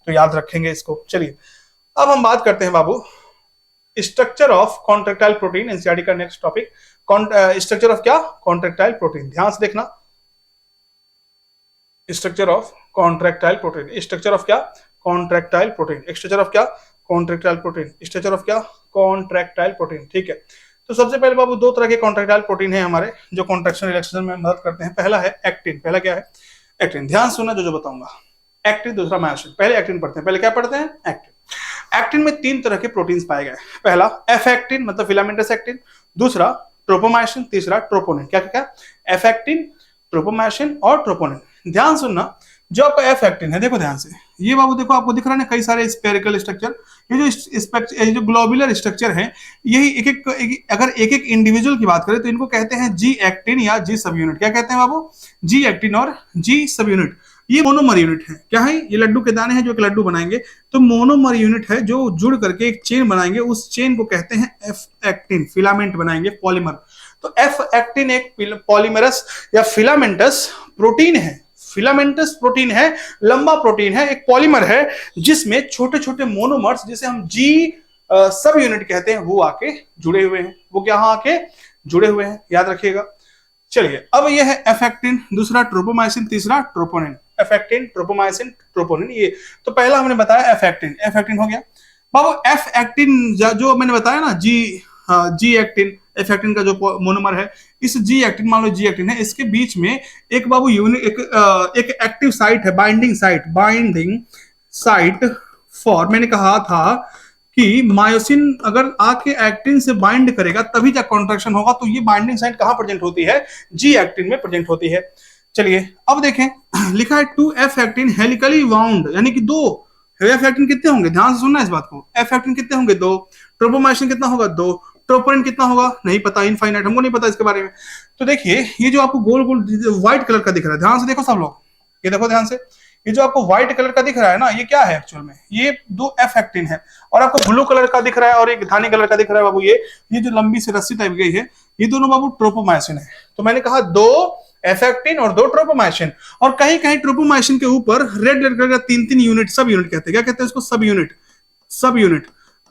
तो याद रखेंगे इसको। चलिए अब हम बात करते हैं बाबू structure of contractile protein. NCERT का नेक्स्ट टॉपिक स्ट्रक्चर ऑफ क्या? Contractile protein. ध्यान से देखना, structure of contractile protein. Structure of क्या? Contractile protein. स्ट्रक्चर ऑफ क्या? Contractile protein. स्ट्रक्चर ऑफ क्या? कॉन्ट्रैक्टाइल प्रोटीन, ठीक है। तो सबसे पहले बाबू दो तरह के कॉन्ट्रैक्टाइल प्रोटीन है हमारे जो कॉन्ट्रैक्शन रिलैक्सेशन में मदद करते हैं। पहला है एक्टिन। पहला क्या है? एक्टिन। ध्यान सुनना जो बताऊंगा। एक्टिन, दूसरा मायोसिन। पहले एक्टिन पढ़ते हैं। पहले क्या पढ़ते हैं? एक्टिन। एक्टिन में तीन तरह के प्रोटीन्स पाए गए। पहला एफ एक्टिन मतलब फिलामेंटस एक्टिन, दूसरा ट्रोपोमायोसिन, तीसरा ट्रोपोनिन। क्या क्या? एफ एक्टिन, ट्रोपोमायोसिन और ट्रोपोनिन। ध्यान सुनना, जो आपका एफ एक्टिन है, देखो ध्यान से, ये बाबू देखो आपको दिख रहा है ना कई सारे स्पेरिकल स्ट्रक्चर। ये जो ग्लोबुलर स्ट्रक्चर है, यही अगर एक एक इंडिविजुअल की बात करें तो इनको कहते हैं जी एक्टिन या जी सब यूनिट। क्या कहते हैं बाबू? जी एक्टिन और जी सब यूनिट। ये मोनोमर यूनिट है। क्या है? ये लड्डू के दाने हैं जो एक लड्डू बनाएंगे, तो मोनोमर यूनिट है जो जुड़ करके एक चेन बनाएंगे, उस चेन को कहते हैं एफ एक्टिन। फिलामेंट बनाएंगे, पॉलीमर। तो एफ एक्टिन एक पॉलीमरस या फिलामेंटस प्रोटीन है। फिलामेंटस प्रोटीन है, लंबा प्रोटीन है, एक पॉलीमर है जिसमें छोटे छोटे मोनोमर्स, जिसे हम जी सब यूनिट कहते हैं, वो आके जुड़े हुए हैं। वो क्या आके जुड़े हुए हैं, याद रखिएगा। चलिए अब ये है एफ एक्टिन, दूसरा ट्रोपोमायोसिन, तीसरा troponin. F actin, tropomyosin, troponin. ये तो पहला हमने बताया एफ एक्टिन। एफ एक्टिन हो गया बाबू। एफ एक्टिन जो मैंने बताया ना, जी एक्टिन, एफ एक्टिन का जो मोनोमर है, इस जी एक्टिन, मान लो जी एक्टिन है, इसके बीच में एक बाबू एक एक्टिव साइट है, बाइंडिंग साइट फॉर, मैंने कहा था कि मायोसिन अगर आके एक्टिन से बाइंड करेगा तभी जब कॉन्ट्रैक्शन होगा। तो ये बाइंडिंग साइट कहां प्रेजेंट होती है? जी एक्टिन में प्रेजेंट होती है। चलिए अब देखें, लिखा है 2F एक्टिन हेलिकली वाउंड, यानी कि 2 एफ एक्टिन कितने होंगे, ध्यान से सुनना इस बात को। एफ एक्टिन कितने होंगे? 2। ट्रोपोमाइसिन कितना होगा? 2। ट्रोपोनिन कितना होगा? नहीं पता, इनफाइनाइट, हमको नहीं पता इसके बारे में। तो देखिए ये जो आपको गोल गोल व्हाइट कलर का दिख रहा है, ध्यान से देखो सब लोग, ये देखो ध्यान से, ये जो आपको व्हाइट कलर का दिख रहा है ना, ये क्या है एक्चुअल में? ये 2 एफ एक्टिन है। और आपको ब्लू कलर का दिख रहा है और एक धानी कलर का दिख रहा है बाबू, ये जो लंबी सी रस्सी टाइप गई है, ये दोनों बाबू ट्रोपोमाइसिन है। तो मैंने कहा 2 एफ एक्टिन और 2 ट्रोपोमाइसिन। और कहीं कहीं ट्रोपोमाइसिन के ऊपर रेड रेड कलर का 3-3 यूनिट, सब यूनिट कहते हैं, क्या कहते हैं इसको? सब यूनिट। सब यूनिट,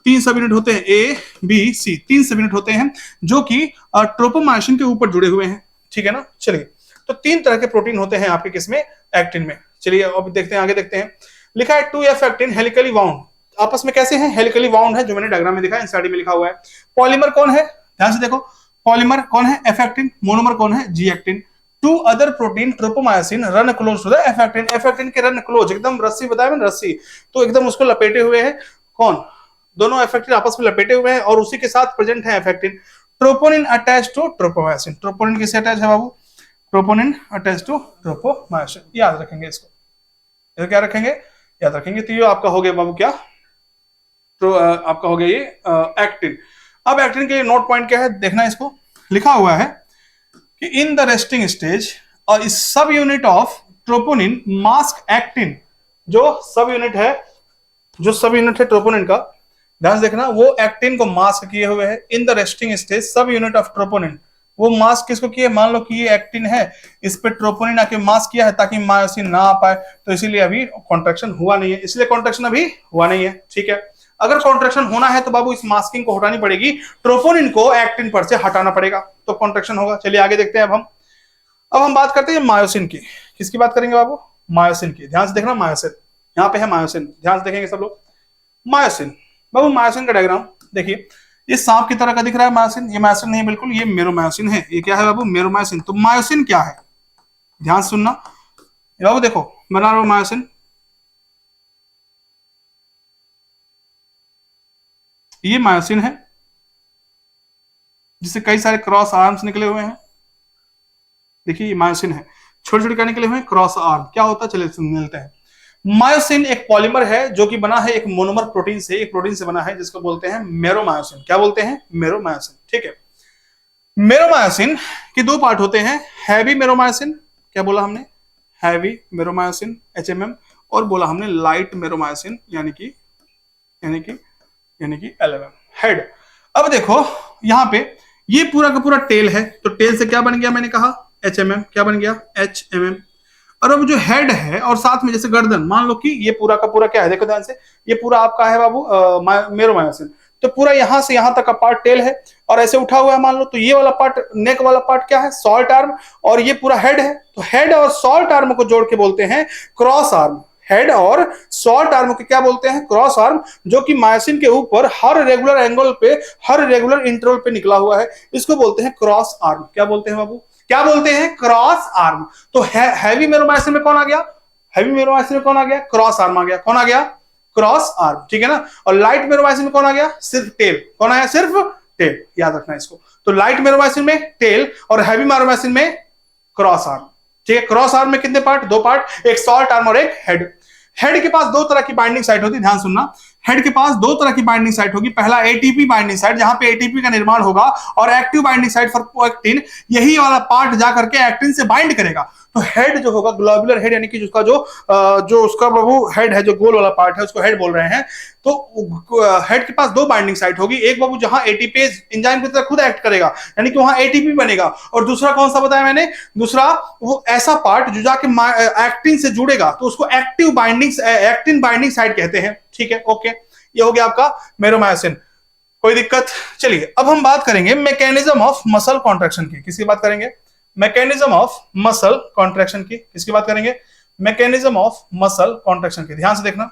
3 सब यूनिट होते हैं, ए बी सी, 3 सब यूनिट होते हैं जो कि ट्रोपोमाइसिन के ऊपर जुड़े हुए हैं, ठीक है ना। चलिए, तो 3 तरह के प्रोटीन होते हैं आपके किसमें? एक्टिन में। चलिए अब देखते हैं, आगे देखते हैं। लिखा है 2F एक्टिन हेलिकली वाउंड, आपस में कैसे हैं? हेलिकली वाउंड है, जो मैंने डायग्राम में दिखा है, एनसीईआरटी में लिखा हुआ है। पॉलीमर कौन है? ध्यान से देखो, पॉलीमर कौन है? F actin. मोनोमर कौन है? G actin. 2 other protein tropomyosin run close to the F actin. F actin के रन क्लोज, एकदम रस्सी बताया मैंने, रस्सी, तो एकदम उसको लपेटे हुए है। कौन? दोनों एफ एक्टिन आपस में लपेटे हुए हैं और उसी के साथ प्रेजेंट है F actin. Troponin attach to tropomyosin. Troponin किससे अटैच है बाबू? Troponin attach to tropomyosin. याद रखेंगे इसको, ये क्या रखेंगे? याद रखेंगे। तो ये आपका हो गया बाबू क्या? तो आपका हो गया ये एक्टिन। अब एक्टिन के नोट पॉइंट क्या है देखना, इसको लिखा हुआ है कि इन द रेस्टिंग स्टेज और सब unit of troponin mask actin. जो सब यूनिट है, जो सब यूनिट है ट्रोपोनिन का, ध्यान से देखना, वो एक्टिन को मास्क किए हुए है। इन द रेस्टिंग स्टेज सब यूनिट ऑफ ट्रोपोनिन, वो मास्क किसको किए? मान लो कि ये एक्टिन है, इस पे ट्रोपोनिन आके मास्क किया है ताकि मायोसिन ना आ पाए, तो इसीलिए अभी कॉन्ट्रैक्शन हुआ नहीं है, इसलिए कॉन्ट्रैक्शन अभी हुआ नहीं है, ठीक है। अगर कॉन्ट्रैक्शन होना है तो बाबू इस मास्किंग को हटानी पड़ेगी, ट्रोपोनिन को एक्टिन पर से हटाना पड़ेगा, तो कॉन्ट्रैक्शन होगा। चलिए आगे देखते हैं। अब हम बात करते हैं मायोसिन की। किसकी बात करेंगे बाबू? मायोसिन की। ध्यान से देखना, मायोसिन, यहाँ पे है मायोसिन, ध्यान से देखेंगे सब लोग। मायोसिन बाबू, मायोसिन का डायग्राम देखिए, ये सांप की तरह का दिख रहा है मायोसिन, ये मायोसिन नहीं बिल्कुल, ये मेरोमायोसिन है। ये क्या है बाबू? मेरोमायोसिन। तो मायोसिन क्या है? ध्यान सुनना बाबू, देखो बना रहा हूं मायोसिन, ये मायोसिन है जिससे कई सारे क्रॉस आर्म्स निकले हुए हैं। देखिए ये मायोसिन है, छोटे छोटे क्या निकले हुए हैं? Cross arm. क्या होता है? चलिए मिलते हैं। मायोसिन एक पॉलीमर है जो कि बना है एक मोनोमर प्रोटीन से, एक प्रोटीन से बना है जिसको बोलते हैं मेरोमायोसिन। क्या बोलते हैं? मेरोमायोसिन, ठीक है। मेरोमायोसिन के 2 पार्ट होते हैं, हैवी मेरोमायोसिन, क्या बोला हमने? हैवी मेरोमायोसिन, एचएमएम, और बोला हमने लाइट मेरोमायोसिन, यानी कि एलएमएम, हेड। अब देखो यहाँ पे ये पूरा का पूरा टेल है, तो टेल से क्या बन गया? मैंने कहा एचएमएम। क्या बन गया? एचएमएम। और अब जो हेड है और साथ में जैसे गर्दन, मान लो कि ये पूरा का पूरा क्या है, देखो ध्यान से, ये पूरा आपका है बाबू मेरोमायोसिन। तो पूरा यहां से यहां तक का पार्ट टेल है और ऐसे उठा हुआ है मान लो, तो ये वाला पार्ट, नेक वाला पार्ट क्या है? Salt arm. और ये पूरा हेड है, तो हेड और सॉल्ट आर्म को जोड़ के बोलते हैं क्रॉस आर्म। हेड और सॉल्ट आर्म को क्या बोलते हैं? क्रॉस आर्म, जो कि मायोसिन के ऊपर हर रेगुलर एंगल पे, हर रेगुलर इंटरवल पे निकला हुआ है, इसको बोलते हैं क्रॉस आर्म। क्या बोलते हैं बाबू? क्या बोलते हैं? Cross arm. तो हैवी मेरोमायोसिन में कौन आ गया? हैवी मेरोमायोसिन में कौन आ गया? क्रॉस आर्म आ गया। कौन आ गया? क्रॉस आर्म, ठीक है ना। और लाइट मेरोमायोसिन में कौन आ गया? सिर्फ टेल। कौन आया? सिर्फ टेल, याद रखना इसको। तो लाइट मेरोमायोसिन में टेल और हैवी मेरोमायोसिन में क्रॉस आर्म, ठीक है। क्रॉस आर्म में कितने पार्ट? 2 पार्ट, एक सॉल्ट आर्म और एक हेड। हेड के पास 2 तरह की बाइंडिंग साइट होती है, ध्यान सुनना। हेड के पास 2 तरह की बाइंडिंग साइट होगी। पहला एटीपी बाइंडिंग साइट, जहां पे एटीपी का निर्माण होगा, और active binding site for actin, यही वाला पार्ट जाकर के एक्टिन से बाइंड करेगा। तो हेड जो होगा, ग्लोबुलर हेड, यानी कि जिसका जो उसका बाबू हेड है, जो गोल वाला पार्ट है, उसको हेड बोल रहे हैं। तो हेड के पास 2 बाइंडिंग साइट होगी, एक बाबू जहां एटीपेज एंजाइम की तरह खुद एक्ट करेगा, यानी कि वहां एटीपी बनेगा, और दूसरा कौन सा बताया मैंने? दूसरा वो ऐसा पार्ट जो जाके एक्टिन से जुड़ेगा, तो उसको active binding, actin binding site कहते हैं, ठीक है। ओके, ये हो गया आपका मेरोमायोसिन। कोई दिक्कत? चलिए अब हम बात करेंगे मैकेनिज्म ऑफ मसल कॉन्ट्रैक्शन की। किसकी बात करेंगे? मैकेनिज्म ऑफ मसल कॉन्ट्रैक्शन की। किसकी बात करेंगे? मैकेनिज्म ऑफ मसल कॉन्ट्रैक्शन की। ध्यान से देखना,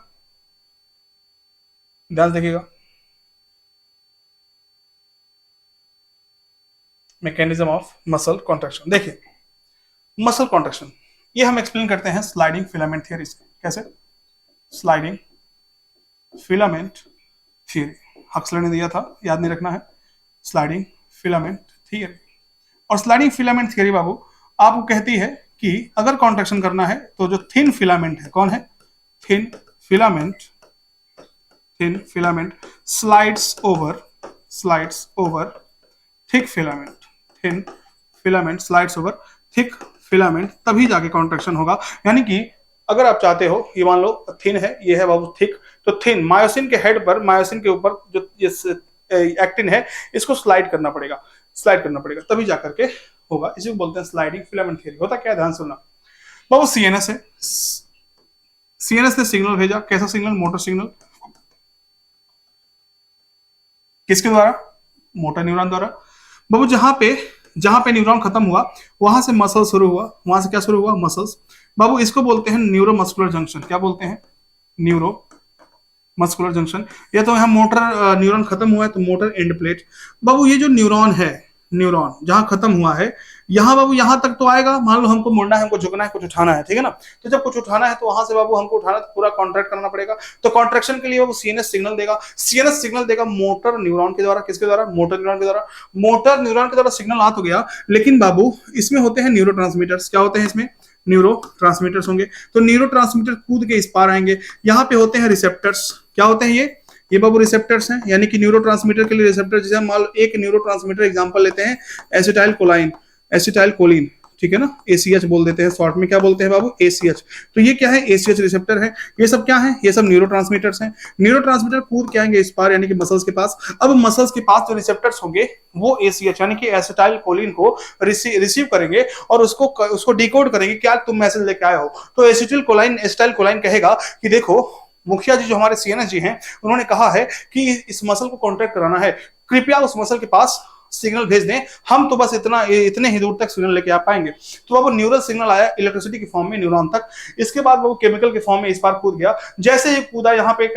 ध्यान से देखिएगा। मैकेनिज्म ऑफ मसल कॉन्ट्रैक्शन, देखिए मसल कॉन्ट्रैक्शन ये हम एक्सप्लेन करते हैं स्लाइडिंग फिलामेंट थियरी से। कैसे? Sliding filament theory. हक्सलर ने दिया था, याद नहीं रखना है, स्लाइडिंग फिलामेंट, ठीक है। और स्लाइडिंग फिलामेंट थियरी बाबू आपको कहती है कि अगर कॉन्ट्रैक्शन करना है तो जो थिन फिलामेंट है, कौन है, thin filament, thin filament slides over thick filament, thin filament slides over thick filament, तभी जाके कॉन्ट्रैक्शन होगा। यानी कि अगर आप चाहते हो, ये मान लो थिन है, ये है बाबू थिक, तो थिन मायोसिन के हेड पर, मायोसिन के ऊपर जो ये एक्टिन है, इसको स्लाइड करना पड़ेगा, स्लाइड करना पड़ेगा, तभी जाकर के होगा। इसी को बोलते हैं स्लाइडिंग फिलामेंट थ्योरी। होता क्या है, ध्यान सुनना बाबू, सीएनएस है, सीएनएस ने सिग्नल भेजा, कैसा सिग्नल, मोटर सिग्नल, किसके द्वारा, मोटर न्यूरॉन द्वारा। बाबू जहां पे न्यूरॉन खत्म हुआ वहां से मसल शुरू हुआ, वहां से क्या शुरू हुआ, मसल्स। बाबू इसको बोलते हैं न्यूरो मस्कुलर जंक्शन, क्या बोलते हैं, न्यूरो मस्कुलर जंक्शन। या तो यहाँ मोटर न्यूरॉन खत्म हुआ है तो मोटर एंड प्लेट। बाबू ये जो न्यूरॉन है, न्यूरॉन जहां खत्म हुआ है, यहाँ बाबू यहाँ तक तो आएगा, मान लो हमको मुड़ना है, हमको झुकना है, कुछ उठाना है, ठीक है ना। तो जब कुछ उठाना है तो वहां से बाबू हमको उठाना, तो पूरा कॉन्ट्रैक्ट करना पड़ेगा। तो कॉन्ट्रैक्शन के लिए बाबू सीएनएस सिग्नल देगा, सीएनएस सिग्नल देगा मोटर न्यूरॉन के द्वारा, किसके द्वारा, मोटर न्यूरॉन के द्वारा। मोटर न्यूरॉन के द्वारा सिग्नल आ तो गया, लेकिन बाबू इसमें होते हैं न्यूरो ट्रांसमीटर्स, क्या होते हैं इसमें, न्यूरो ट्रांसमीटर्स होंगे। तो न्यूरो ट्रांसमीटर कूद के इस पार आएंगे, यहाँ पे होते हैं रिसेप्टर्स, क्या होते हैं ये बाबू रिसेप्टर्स हैं। यानी कि न्यूरोट्रांसमीटर के लिए रिसेप्टर, जैसे हम मान लो एक न्यूरोट्रांसमीटर एग्जांपल लेते हैं, एसिटाइल कोलाइन, एसिटाइल कोलिन, ठीक है ना, एसीएच बोल देते हैं शॉर्ट में, क्या बोलते हैं बाबू, एसीएच। तो ये क्या है, एसीएच रिसेप्टर है। ये सब क्या है, ये सब न्यूरोट्रांसमीटर्स हैं। न्यूरोट्रांसमीटर कूद के आएंगे इस पार, यानी कि मसल्स के पास। अब मसल्स के पास जो रिसेप्टर्स होंगे वो एसीएच यानी कि एसिटाइल कोलिन को रिसीव करेंगे और उसको डिकोड करेंगे, क्या तुम मैसेज लेके आए हो। तो एसिटाइल कोलाइन कहेगा कि देखो मुखिया जी जो हमारे सीएनएस जी हैं, उन्होंने कहा है कि इस मसल को कॉन्ट्रैक्ट कराना है, कृपया उस मसल के पास सिग्नल भेज दें, हम तो बस इतने ही दूर तक सिग्नल लेके आ पाएंगे। तो वो न्यूरल सिग्नल आया इलेक्ट्रिसिटी की फॉर्म में न्यूरॉन तक, इसके बाद वो केमिकल के फॉर्म में इस पार कूद गया। जैसे ही कूदा, यहाँ पे एक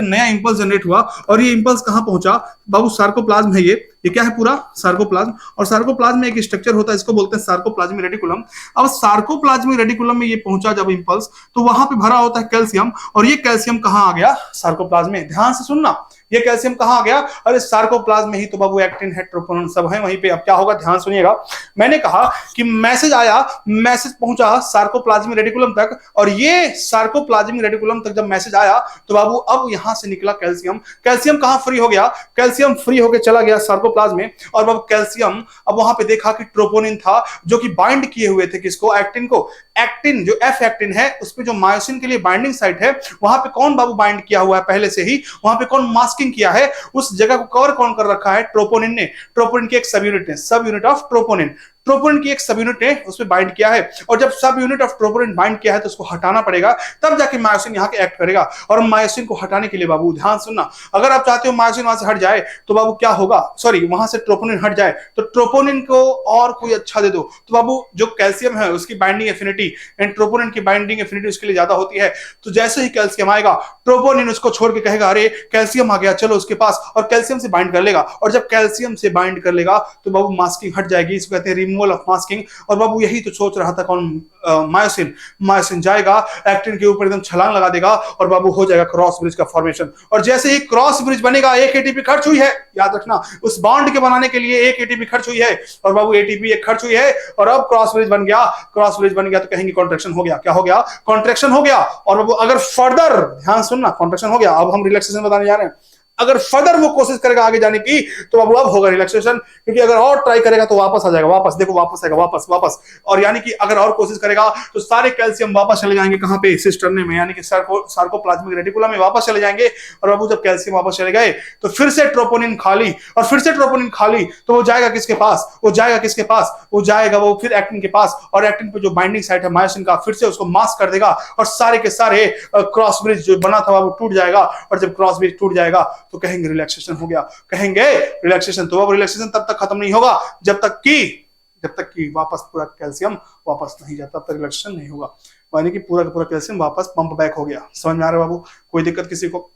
नया इंपल्स जनरेट हुआ, और ये इंपल्स कहां पहुंचा बाबू, सार्कोप्लाज्म है ये क्या है, पूरा सार्कोप्लाज्म। और सार्कोप्लाज्म में एक स्ट्रक्चर होता है, इसको बोलते हैं सार्कोप्लाज्मिक रेटिकुलम। अब सार्कोप्लाज्मिक रेटिकुलम में ये पहुंचा जब इंपल्स, तो वहां पे भरा होता है कैल्शियम, और ये कैल्शियम कहां आ गया, सार्कोप्लाज्म में। ध्यान से सुनना, ये कैल्शियम कहां आ गया, अरे सार्कोप्लाज्म में ही तो बाबू एक्टिन है, ट्रोपोन सब है वहीं पे। अब क्या होगा, ध्यान सुनिएगा, मैंने कहा कि मैसेज आया, मैसेज पहुंचा सार्कोप्लाज्मिक रेटिकुलम तक, और ये सार्कोप्लाज्मिक रेटिकुलम तक जब मैसेज आया तो बाबू अब यहां से निकला कैल्शियम। कैल्शियम कहां फ्री हो गया, कैल्शियम फ्री होकर चला गया सार्कोप्लाज्म में, और अब कैल्शियम, अब वहां पे देखा कि ट्रोपोनिन था जो कि बाइंड किए हुए थे किसको, एक्टिन को। एक्टिन जो एफ एक्टिन है, उसपे जो मायोसिन के लिए बाइंडिंग साइट है, वहां पे कौन बाबू बाइंड किया हुआ है पहले से ही, वहां पे कौन मास्किंग किया है, उस जगह को कवर कौन कर रखा है, ट्रोपोनिन ने। ट्रोपोनिन की एक सब यूनिट है, सब यूनिट ऑफ ट्रोपोनिन, ट्रोपोनिन की एक सब यूनिट है, उसमें बाइंड किया है। और जब सब यूनिट ऑफ ट्रोपोनिन बाइंड किया है तो उसको हटाना पड़ेगा, तब जाके मायोसिन यहाँ के एक्ट करेगा। और मायोसिन को हटाने के लिए बाबू ध्यान सुनना, अगर आप चाहते हो मायोसिन वहां से हट जाए तो बाबू क्या होगा, सॉरी वहां से ट्रोपोनिन हट जाए तो ट्रोपोनिन को और कोई अच्छा दे दो, तो बाबू जो कैल्शियम है उसकी बाइंडिंग एफिनिटी एंड ट्रोपोनिन की बाइंडिंग एफिनिटी उसके लिए ज्यादा होती है। तो जैसे ही कैल्शियम आएगा, ट्रोपोनिन उसको छोड़ के कहेगा अरे कैल्शियम आ गया, चलो उसके पास, और कैल्शियम से बाइंड कर लेगा। और जब कैल्शियम से बाइंड कर लेगा तो बाबू मास्किंग हट जाएगी, इसको कहते हैं रिमूवल ऑफ मास्किंग। और बाबू यही तो सोच रहा था कौन, मायोसिन जाएगा एक्टिन के ऊपर एकदम छलांग लगा देगा, और बाबू हो जाएगा क्रॉस ब्रिज का फॉर्मेशन। और जैसे ही क्रॉस ब्रिज बनेगा, एक एटीपी खर्च हुई है, याद रखना, उस बॉन्ड के बनाने के लिए एक एटीपी खर्च हुई है, और बाबू एटीपी एक खर्च हुई है, और अब क्रॉस ब्रिज बन गया। क्रॉस ब्रिज बन गया तो कहेंगे कॉन्ट्रैक्शन हो गया, क्या हो गया, कॉन्ट्रैक्शन हो गया। और बाबू अगर फर्दर, ध्यान सुनना, कॉन्ट्रैक्शन हो गया, अब हम रिलैक्सेशन बताने जा रहे हैं। अगर फर्दर वो कोशिश करेगा आगे जाने की तो बाबू अब होगा रिलैक्सेशन, क्योंकि अगर और ट्राई करेगा तो वापस आ जाएगा, वापस देखो वापस आएगा, वापस। और यानी कि अगर और कोशिश करेगा तो सारे कैल्शियम वापस चले जाएंगे कहां पे, सिस्टर्ने में, यानी कि सार्कोप्लाज्मिक रेटिकुलम में वापस चले जाएंगे। और बाबू जब कैल्शियम वापस चले गए तो फिर से ट्रोपोनिन खाली, और फिर से ट्रोपोनिन खाली, तो वो जाएगा किसके पास, वो जाएगा किसके पास, वो जाएगा वो फिर एक्टिन के पास। और एक्टिन पे जो बाइंडिंग साइट है मायोसिन का, फिर से उसको मास्क कर देगा, और सारे के सारे क्रॉस ब्रिज जो बना था वो टूट जाएगा। और जब क्रॉस ब्रिज टूट जाएगा तो कहेंगे रिलैक्सेशन हो गया, कहेंगे रिलैक्सेशन। तो अब रिलैक्सेशन तब तक खत्म नहीं होगा जब तक कि वापस पूरा कैल्शियम वापस नहीं जाता, तब तक रिलैक्सेशन नहीं होगा। यानी कि पूरा का पूरा कैल्शियम वापस पंप बैक हो गया। समझ में आ रहा है बाबू, कोई दिक्कत किसी को?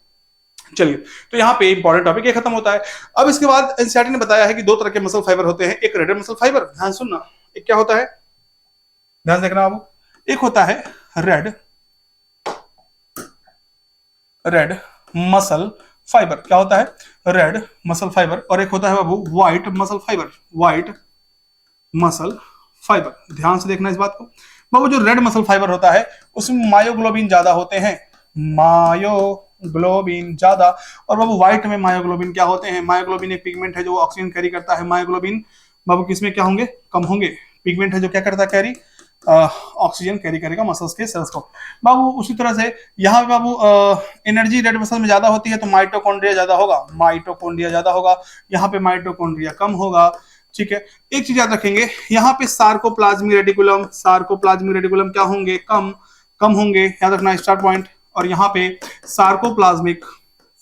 चलिए, तो यहाँ पे इंपॉर्टेंट टॉपिक ये खत्म होता है। अब इसके बाद एनसीईआरटी ने बताया है कि दो तरह के मसल फाइबर होते हैं, एक रेड मसल फाइबर, ध्यान सुनना, एक क्या होता है, ध्यान देखना बाबू, एक होता है रेड मसल फाइबर, क्या होता है, रेड मसल फाइबर, और एक होता है बाबू white muscle fibre, white muscle fibre. ध्यान से देखना इस बात को बाबू, जो रेड मसल फाइबर होता है उसमें मायोग्लोबिन ज्यादा होते हैं, मायोग्लोबिन ज्यादा। और बाबू व्हाइट में मायोग्लोबिन क्या होते हैं, मायोग्लोबिन एक पिगमेंट है जो ऑक्सीजन कैरी करता है, मायोग्लोबिन बाबू किसमें क्या होंगे, कम होंगे। पिगमेंट है जो क्या करता है, कैरी ऑक्सीजन कैरी करेगा मसल्स के सेल्स को बाबू। उसी तरह से यहाँ पे बाबू एनर्जी रेड मसल में ज्यादा होती है तो माइटोकॉन्ड्रिया ज्यादा होगा, माइटोकॉन्ड्रिया ज्यादा होगा, यहाँ पे माइटोकॉन्ड्रिया कम होगा। ठीक है, एक चीज याद रखेंगे, यहाँ पे सार्कोप्लाज्मिक रेटिकुलम, सार्कोप्लाज्मिक रेटिकुलम क्या होंगे, कम, कम होंगे, याद रखना स्टार्ट पॉइंट। और यहाँ पे सार्कोप्लाज्मिक,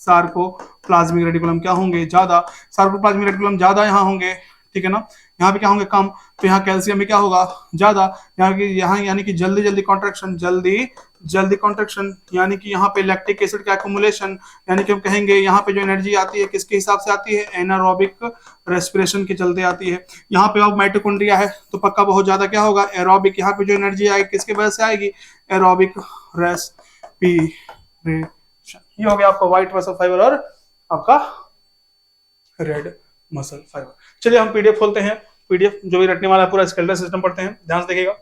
सार्कोप्लाज्मिक रेटिकुलम क्या होंगे, ज्यादा, सार्कोप्लाज्मिक रेटिकुलम ज्यादा यहाँ होंगे, ठीक है ना। यहाँ पे क्या होंगे, कम, तो यहाँ कैल्शियम में क्या होगा, ज्यादा। यहाँ यानी कि जल्दी जल्दी कॉन्ट्रैक्शन, जल्दी जल्दी कॉन्ट्रैक्शन, यानी कि यहाँ पे लैक्टिक एसिड का एक्युमुलेशन, यानी कि हम कहेंगे यहाँ पे जो एनर्जी आती है किसके हिसाब से आती है, एनारोबिक रेस्पिरेशन के चलते आती है। यहाँ पे अब माइटोकॉन्ड्रिया है तो पक्का बहुत ज्यादा क्या होगा, एरोबिक, यहाँ पे जो एनर्जी आएगी किसके वजह से आएगी, एरोबिक रेस्पिरेशन। ये हो गया आपका व्हाइट मसल फाइबर और आपका रेड मसल फाइबर। चलिए हम पीडीएफ खोलते हैं, पीडीएफ जो भी रटने वाला है पूरा स्केलेटल सिस्टम पढ़ते हैं, ध्यान से देखिएगा।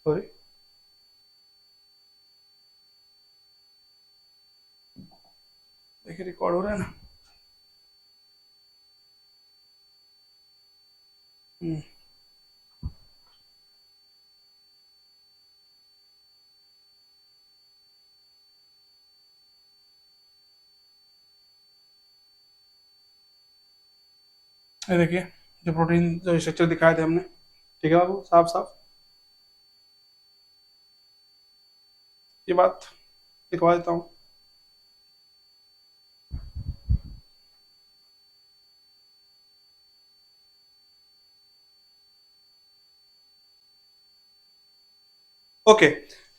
सॉरी, देखिए रिकॉर्ड हो रहा है ना। ये देखिए जो प्रोटीन जो स्ट्रक्चर दिखाए थे हमने, ठीक है बाबू, साफ साफ ये बात दिखवा देता हूँ। ओके,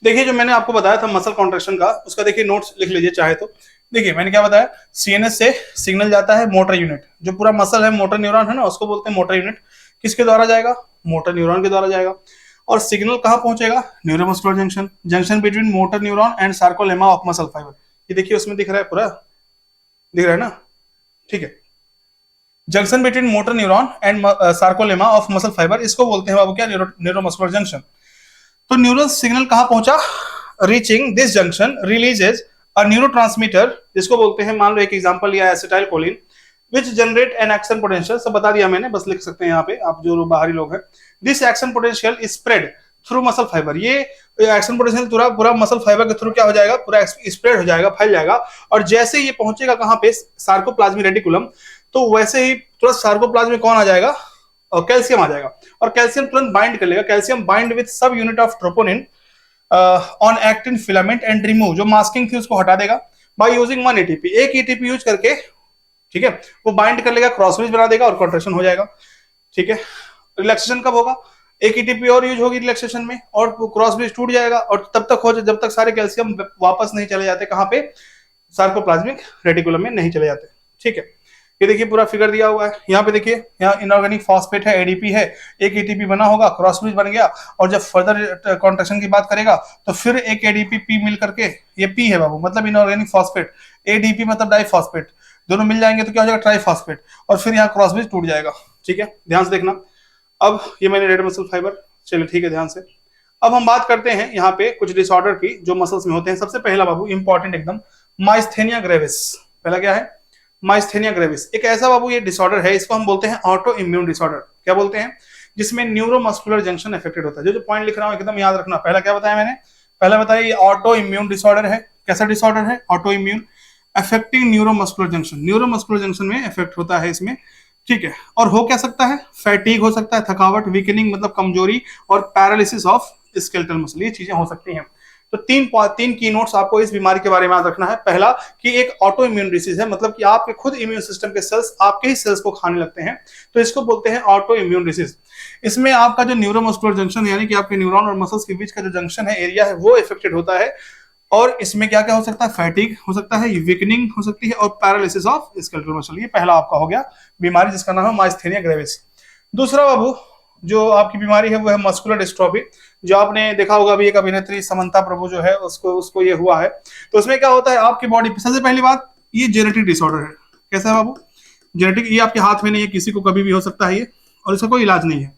देखिए जो मैंने आपको बताया था मसल कॉन्ट्रैक्शन का, उसका देखिए नोट्स लिख लीजिए चाहे तो। देखिए मैंने क्या बताया, सीएनएस से सिग्नल जाता है मोटर यूनिट, जो पूरा मसल है मोटर न्यूरॉन है ना, उसको बोलते हैं मोटर यूनिट। किसके द्वारा जाएगा, मोटर न्यूरॉन के द्वारा जाएगा। और सिग्नल कहाँ पहुंचेगा, neuromuscular junction, junction between motor neuron and sarcolemma of muscle fibre. ये देखिए उसमें दिख रहा है, पूरा दिख रहा है ना, ठीक है। Junction between motor neuron and sarcolemma of muscle fibre, इसको बोलते हैं बाबू क्या, न्यूरोमस्कुलर जंक्शन। तो न्यूरल सिग्नल कहां पहुंचा, reaching this junction releases a neurotransmitter, जिसको बोलते हैं, मान लो एक एग्जांपल लिया acetyl choline, which generate an action potential, सब बता दिया मैंने, बस लिख सकते हैं यहाँ पे आप जो बाहरी लोग हैं। This action potential is spread through muscle fibre, ये एक्शन पोटेंशियल पूरा पूरा मसल फाइबर के थ्रू क्या हो जाएगा, पूरा स्प्रेड हो जाएगा, फैल जाएगा। और जैसे ये पहुंचेगा कहां पे, सार्कोप्लाज्मिक रेटिकुलम, तो वैसे ही तुरंत सार्कोप्लाज्म में कौन आ जाएगा, और कैल्शियम आ जाएगा, और कैल्शियम तुरंत बाइंड कर लेगा, कैल्शियम बाइंड विद सब unit of troponin on actin filament and remove, जो मास्किंग थी उसको हटा देगा बाय यूजिंग 1 एटीपी, एक एटीपी यूज करके, ठीक है, वो बाइंड कर लेगा, क्रॉस ब्रिज बना देगा और कॉन्ट्रैक्शन हो जाएगा, ठीक है। रिलैक्सेशन कब होगा, एक एटीपी और यूज होगी रिलैक्सेशन में, और क्रॉस ब्रिज टूट जाएगा, और तब तक हो जब तक सारे कैल्शियम वापस नहीं चले जाते कहां पे, सार्कोप्लाज्मिक रेटिकुलम में नहीं चले जाते, ठीक है। ये देखिए पूरा फिगर दिया हुआ है, यहाँ पे देखिए, यहाँ इनऑर्गेनिक फॉस्फेट है, एडीपी है, एक एटीपी बना होगा, क्रॉस ब्रिज बन गया, और जब फर्दर कॉन्ट्रैक्शन की बात करेगा तो फिर एक एडीपी पी मिल करके, ये पी है बाबू मतलब इनऑर्गेनिक फॉस्फेट, एडीपी मतलब डाइफॉस्फेट, दोनों मिल जाएंगे तो क्या हो जाएगा, ट्राइफॉस्फेट, और फिर यहाँ क्रॉस ब्रिज टूट जाएगा, ठीक है, ध्यान से देखना। अब ये मैंने रेड मसल फाइबर, चलिए ठीक है, ध्यान से। अब हम बात करते हैं यहाँ पे कुछ डिसऑर्डर की जो मसल्स में होते हैं। सबसे पहला बाबू इंपॉर्टेंट एकदम, माइस्थेनिया ग्रेविस। पहला क्या है, माइस्थेनिया ग्रेविस, एक ऐसा बाबू ये डिसऑर्डर है, इसको हम बोलते हैं ऑटो इम्यून डिसऑर्डर। क्या बोलते हैं, जिसमें न्यूरोमस्कुलर जंक्शन अफेक्टेड होता है। जो पॉइंट लिख रहा हूं एकदम याद रखना। पहला क्या बताया मैंने, पहला बताया ये ऑटो इम्यून डिसऑर्डर है। कैसा डिसऑर्डर है, auto immune, affecting neuromuscular junction, neuromuscular junction में इफेक्ट होता है इसमें, ठीक है। और हो क्या सकता है, फैटीग हो सकता है, थकावट, वीकनिंग मतलब कमजोरी, और पैरालिसिस ऑफ स्केलेटल मसल, ये चीजें हो सकती हैं। तो तीन की नोट्स आपको इस बीमारी के बारे में याद रखना है। पहला कि एक ऑटो इम्यून डिसीज है, मतलब कि आपके खुद इम्यून सिस्टम के सेल्स आपके ही सेल्स को खाने लगते हैं, तो इसको बोलते हैं ऑटो इम्यून डिसीज। इसमें आपका जो न्यूरोमस्कुलर जंक्शन यानी कि आपके न्यूरॉन और मसल्स के बीच का जो जंक्शन है, एरिया है, वो इफेक्टेड होता है। और इसमें क्या क्या हो सकता है, फैटिग हो सकता है, वीकनिंग हो सकती है और पैरालिसिस ऑफ स्केलेटल मसल। ये पहला आपका हो गया बीमारी जिसका नाम है माइस्थेनिया ग्रेविस। दूसरा बाबू जो आपकी बीमारी है वो है मस्कुलर डिस्ट्रॉफी, जो आपने देखा होगा अभी एक अभिनेत्री समंता प्रभु जो है उसको उसको ये हुआ है। तो उसमें क्या होता है आपकी बॉडी, सबसे पहली बात ये जेनेटिक डिसऑर्डर है। कैसा है बाबू, जेनेटिक, ये आपके हाथ में नहीं है, किसी को कभी भी हो सकता है ये, और इसका कोई इलाज नहीं है।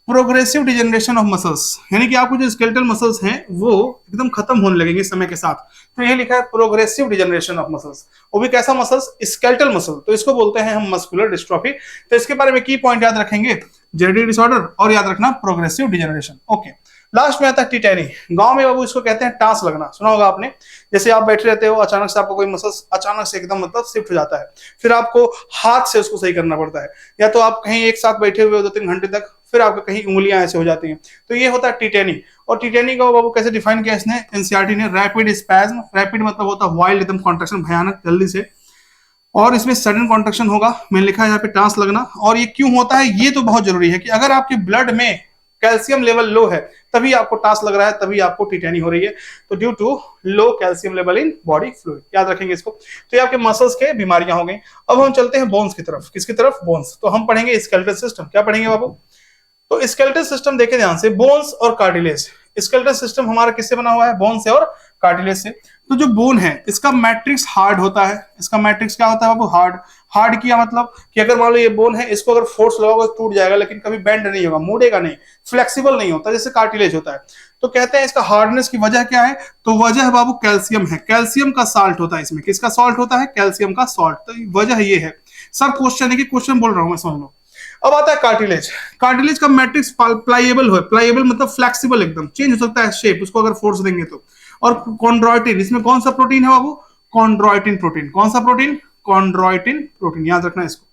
प्रोग्रेसिव डिजेनरेशन ऑफ मसल्स, यानी कि आपको जो स्केलेटल मसल्स हैं वो एकदम खत्म होने लगेंगे समय के साथ। तो ये लिखा है प्रोग्रेसिव डिजेनरेशन ऑफ मसल्स, वो भी कैसा मसल्स, स्केलेटल मसल, तो इसको बोलते हैं हम मस्कुलर डिस्ट्रॉफी। तो इसके बारे में की पॉइंट याद रखेंगे, जेनेटिक डिसऑर्डर और याद रखना प्रोग्रेसिव डिजेनरेशन। ओके, लास्ट में आता है टिटेनी। गांव में बाबू इसको कहते हैं टांस लगना, सुना होगा आपने। जैसे आप बैठे रहते हो, अचानक से आपको कोई मसल अचानक से एकदम मतलब शिफ्ट हो जाता है, फिर आपको हाथ से उसको सही करना पड़ता है, या तो आप कहीं एक साथ बैठे हुए हो 2-3 घंटे तक, फिर आपको कहीं उंगलियां ऐसे हो जाती हैं, तो ये होता है टिटेनी। और टिटेनी को बाबू कैसे डिफाइन किया इसने, एनसीईआरटी ने, रैपिड स्पैज्म, रैपिड मतलब होता है वाइल्ड एकदम कॉन्ट्रैक्शन, भयानक जल्दी से, और इसमें सडन कॉन्ट्रैक्शन होगा। मैंने लिखा है यहाँ पे टांस लगना। और ये क्यों होता है, ये तो बहुत जरूरी है कि अगर आपके ब्लड में कैल्शियम लेवल लो है तभी आपको टांस लग रहा है, तभी आपको टिटेनी हो रही है, तो due to low calcium level in body fluid, याद रखेंगे इसको। तो ये आपके मसल्स के बीमारियां हो गई। अब हम चलते हैं बोन्स की तरफ। किसकी तरफ, बोन्स। तो हम पढ़ेंगे स्केलेटल सिस्टम। क्या पढ़ेंगे बाबू, तो स्केलेटल सिस्टम देखे ध्यान से, बोन्स और कार्टिलेज। स्केलेटल सिस्टम हमारा किससे बना हुआ है, बोन से और कार्टिलेज से। तो जो बोन है इसका मैट्रिक्स हार्ड होता है, इसका मैट्रिक्स क्या होता है बाबू, हार्ड। हार्ड किया मतलब कि अगर मान लो ये बोन है, इसको अगर फोर्स लगाओगे तो टूट जाएगा, लेकिन कभी बेंड नहीं होगा, मुड़ेगा नहीं, फ्लेक्सिबल नहीं होता जैसे कार्टिलेज होता है। तो कहते हैं इसका हार्डनेस की वजह क्या है, तो वजह है बाबू कैल्शियम है, कैल्शियम का साल्ट होता है इसमें। किसका सॉल्ट होता है, कैल्शियम का सॉल्ट। तो वजह ये है। सब क्वेश्चन है कि क्वेश्चन बोल रहा हूं मैं, समझ लो। अब आता है कार्टिलेज। कार्टिलेज का मैट्रिक्स प्लाइएबल हो, प्लाइएबल मतलब फ्लेक्सिबल, एकदम चेंज हो सकता है शेप, उसको अगर फोर्स देंगे तो। और कॉन्ड्रोइटिन, इसमें कौन सा प्रोटीन है बाबू, कॉन्ड्रोइटिन प्रोटीन। कौन सा प्रोटीन, कॉन्ड्रोइटिन प्रोटीन, याद रखना इसको।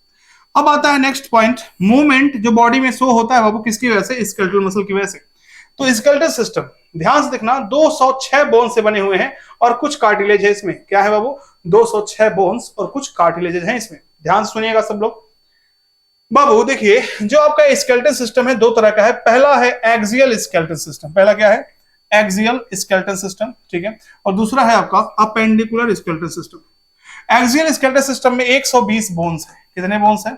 अब आता है नेक्स्ट पॉइंट, मूवमेंट जो बॉडी में शो होता है बाबू किसकी वजह से, स्केलेटल मसल की वजह से। तो स्केलेटल सिस्टम ध्यान से देखना 206 बोन से बने हुए हैं और कुछ कार्टिलेज है इसमें। क्या है बाबू, 206 बोन्स और कुछ कार्टिलेज हैं इसमें। ध्यान से सुनिएगा सब लोग। बाबू देखिए, जो आपका स्केलेटल सिस्टम है दो तरह का है। पहला है एक्सियल स्केलेटल सिस्टम, पहला क्या है, एक्सियल स्केलेटल सिस्टम, ठीक है। और दूसरा है आपका appendicular skeletal system. Axial skeletal system में 120 बोन्स है। कितने बोन्स हैं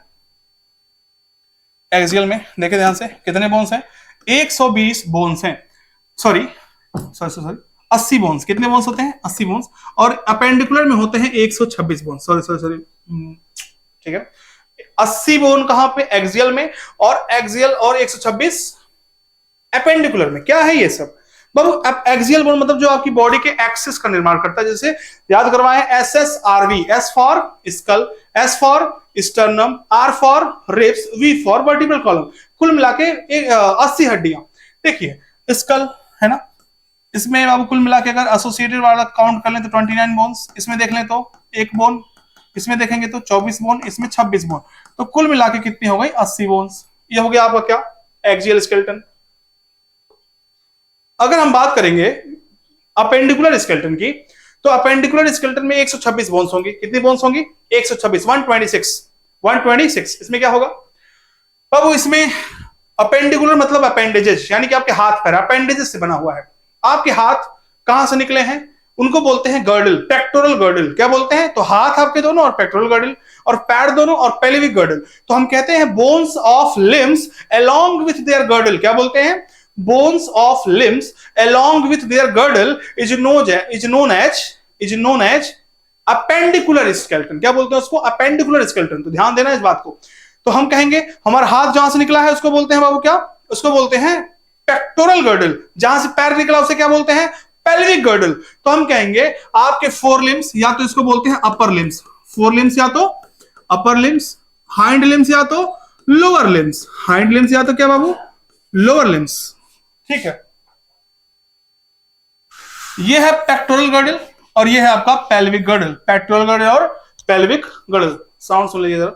एक्सियल में, देखे ध्यान से, कितने बोन्स हैं, 120 बोन्स हैं। Sorry sorry sorry 80 bones. कितने बोन्स होते हैं, 80 बोन्स। और अपेंडिकुलर में होते हैं 126 बोन्स। सॉरी सॉरी सॉरी, ठीक है। 80 बोन कहां पे, एक्सियल में, और एक्सियल और 126 अपेंडिकुलर में। क्या है ये सब बाबू, एक्सियल बोन मतलब जो आपकी बॉडी के एक्सिस का निर्माण करता है। जैसे याद करवाएं, SSRV, S for skull, S for sternum, R for ribs, V for vertebral column. कुल मिला के 80 हड्डियां। देखिए स्कल है ना, इसमें बाबू कुल मिला के अगर एसोसिएटेड वाला काउंट कर लें तो 29 बोन्स, इसमें देख लें तो एक बोन, इसमें देखेंगे तो 24 बोन, इसमें 26 बोन, तो कुल मिला के कितनी हो गई, 80 बोन्स। ये हो गया आपका क्या, एक्सियल स्केलेटन। अगर हम बात करेंगे अपेंडिकुलर स्केलेटन की, तो अपेंडिकुलर स्केलेटन में 126 बोन्स होंगी। कितनी बोन्स होंगी, 126, 126। इसमें क्या होगा बाबू, इसमें अपेंडिकुलर मतलब अपेंडेजेस, यानी कि आपके हाथ पैर अपेंडेजेस से बना हुआ है। आपके हाथ कहां से निकले हैं, उनको बोलते हैं गर्डल, पेक्टोरल गर्डल। क्या बोलते हैं, तो हाथ आपके दोनों और पेक्टोरल गर्डल, और पैर दोनों और पेल्विक गर्डल। तो हम कहते हैं bones of limbs along with their girdle. क्या बोलते हैं, bones of limbs along with their girdle is known as appendicular skeleton. क्या बोलते हैं उसको, अपेंडिकुलर स्केलेटन। तो ध्यान देना इस बात को। तो हम कहेंगे हमारा हाथ जहां से निकला है उसको बोलते हैं बाबू क्या, उसको बोलते हैं पेक्टोरल गर्डल। जहां से पैर निकला उसे क्या बोलते हैं, पेल्विक गर्डल। तो हम कहेंगे आपके फोर लिम्स, या तो इसको बोलते हैं अपर लिम्स, फोर लिम्स या तो अपर लिम्स, हाइंड लिम्स या तो लोअर लिम्स, हाइंड लिम्स या तो क्या बाबू, लोअर लिम्स, ठीक है। ये है पेक्टोरल गर्डल और ये है आपका पेल्विक गर्डल। पेक्टोरल गर्डल और पेल्विक गर्डल, साउंड सुन लीजिए जरा,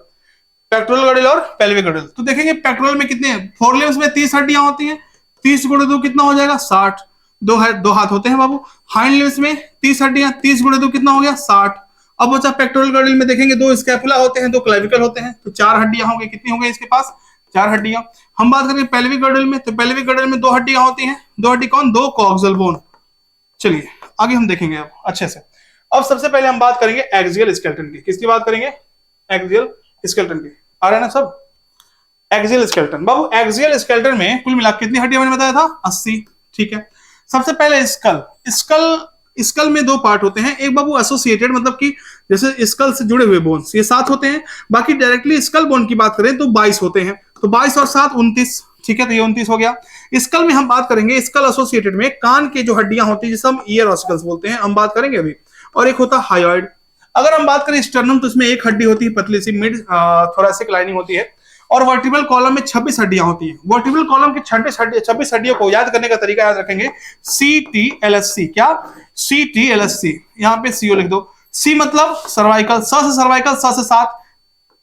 पेक्टोरल गर्डल और पेल्विक गर्डल। तो देखेंगे पेक्टोरल में कितने हैं, फोर लिम्स में 30 हड्डियां होती हैं, 30 गुणे 2 कितना हो जाएगा, 60। दो हाथ होते हैं बाबू। हाइंड लिम्स में 30 हड्डियां, 30 गुणे 2 कितना हो गया, 60। अब बचा पेक्टोरल गर्डल में, देखेंगे 2 स्कैपुला होते हैं, 2 क्लेविकल होते हैं, तो 4 हड्डियां होंगी। कितनी हो गई इसके पास, 4 हड्डियां। हम बात करें पेल्विक गर्डल में, तो पेल्विक गर्डल में 2 हड्डियां होती हैं। 2 हड्डी कौन, 2 कॉक्सियल बोन। चलिए आगे हम देखेंगे अब अच्छे से। अब सबसे पहले हम बात करेंगे एक्सियल स्केलेटन की। किसकी बात करेंगे? एक्सियल स्केलेटन की। आ रहा है ना सब? Axial skeleton. बाबू एक्सियल स्केलेटन में कुल मिला कितनी हड्डियां मैंने बताया था? 80। ठीक है। सबसे पहले स्कल। स्कल स्कल में दो पार्ट होते हैं। एक बाबू एसोसिएटेड, मतलब कि जैसे स्कल से जुड़े हुए बोन्स, ये 7 होते हैं। बाकी डायरेक्टली स्कल बोन की बात करें तो 22 होते हैं। तो 22 और 7 29। ठीक है, तो ये 29 हो गया। स्कल में हम बात करेंगे, स्कल एसोसिएटेड में कान के जो हड्डियां होती है जिसे हम ईयर ऑसिकल्स बोलते हैं, हम बात करेंगे अभी। और एक होता है हायोइड। अगर हम बात करें स्टर्नम तो इसमें एक हड्डी होती है पतली सी, मिड थोरैसिक लाइनिंग होती है। और वर्टिब्रल कॉलम में 26 हड्डियां होती हैं। वर्टिब्रल कॉलम की 26 हड्डियों को याद करने का तरीका याद रखेंगे, CTLSC। क्या? CTLSC। यहां पे CO लिख दो। C मतलब सर्वाइकल, स से सर्वाइकल, स से 7,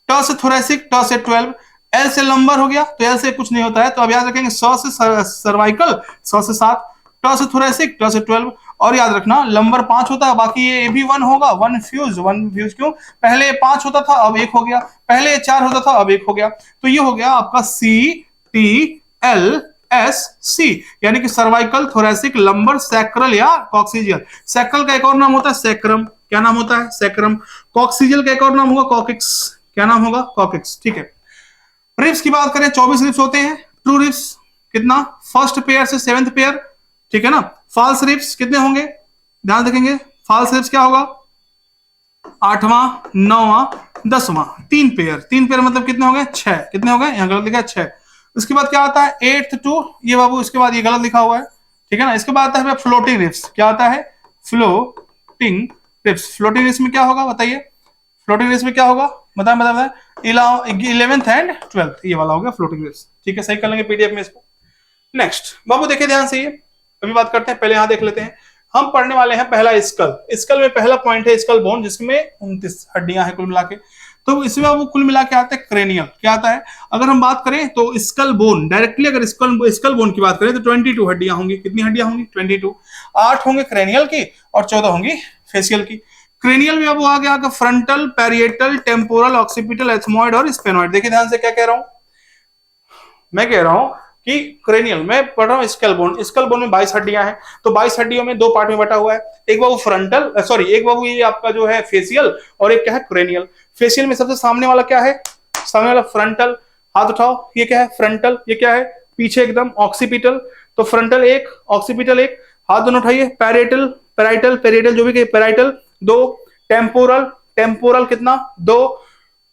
ट से थोरैसिक, ट से 12, L से लंबर हो गया, तो L से कुछ नहीं होता है, तो अब याद रखेंगे स से सर्वाइकल, स से 7, ट से थोरैसिक, ट से 12। और याद रखना लंबर 5 होता है, बाकी ये भी 1 होगा। 1 फ्यूज क्यों? पहले 5 होता था अब 1 हो गया, पहले 4 होता था अब 1 हो गया। तो ये हो गया आपका CTLSC, यानी कि सर्वाइकल, थोरैसिक, लंबर, सैक्रल या कॉक्सिजियल। सैक्रल का एक और नाम होता है सैक्रम। क्या नाम होता है? सैक्रम। कॉक्सिजियल का एक और नाम होगा कॉकिक्स। क्या नाम होगा? कॉकिक्स। ठीक है। रिब्स की बात करें 24 रिब्स होते हैं। ट्रू रिब्स कितना? फर्स्ट पेयर से 7th पेयर। ठीक है ना। फॉल्स रिब्स कितने होंगे? ध्यान रखेंगे, फॉल्स रिब्स क्या होगा? 8वां, 9वां, 10वां। 3 पेयर। 3 पेयर मतलब कितने हो गए? 6। कितने हो गए? यहां गलत लिखा है 6। उसके बाद क्या आता है? 8th टू, ये बाबू इसके बाद ये गलत लिखा हुआ है। ठीक है ना। इसके बाद आता है फ्लोटिंग रिब्स। क्या आता है? Floating ribs. फ्लोटिंग रिब्स में क्या होगा बताइए? फ्लोटिंग रिब्स में क्या होगा? बताएं बताएं बताएं। 11th एंड 12th, ये वाला हो गया फ्लोटिंग रिब्स। ठीक है, सही कर लेंगे पीडीएफ में इसको। नेक्स्ट बाबू देखिए ध्यान से, ये अभी बात करते हैं, पहले यहां देख लेते हैं। हम पढ़ने वाले हैं पहला स्कल। स्कल में पहला पॉइंट है स्कल बोन, जिसमें 29 हड्डियां हैं कुल मिला के। तो इसमें वो कुल मिला के आता है क्रेनियल। क्या आता है? अगर हम बात करें तो स्कल बोन डायरेक्टली, अगर स्कल बोन की बात करें तो 22 हड्डियां होंगी। कितनी हड्डियां होंगी? 22। 8 होंगे क्रेनियल की और 14 होंगी फेशियल की। क्रेनियल में अब वो आ गया frontal, parietal, temporal, occipital, ethmoid और स्पेनोइड। देखिए ध्यान से क्या कह रहा हूं मैं, कह रहा हूं कि क्रेनियल में पढ़ रहा हूं स्कल बोन। स्कल बोन में 22 हड्डियां हैं, तो 22 हड्डियों में 2 पार्ट में बटा हुआ है। एक बाबू फ्रंटल, सॉरी एक बाबू ये आपका जो है फेशियल, और एक क्या है? क्रेनियल। फेशियल में सबसे सामने वाला क्या है? सामने वाला फ्रंटल। हाथ उठाओ, ये क्या है? फ्रंटल। ये क्या है? पीछे एकदम ऑक्सीपिटल। तो फ्रंटल 1, ऑक्सीपिटल 1। हाथ दोनों उठाइए। पैरेटल, पैराइटल, पेरिएटल जो भी कहे, पैराइटल 2। टेम्पोरल, टेम्पोरल कितना? 2।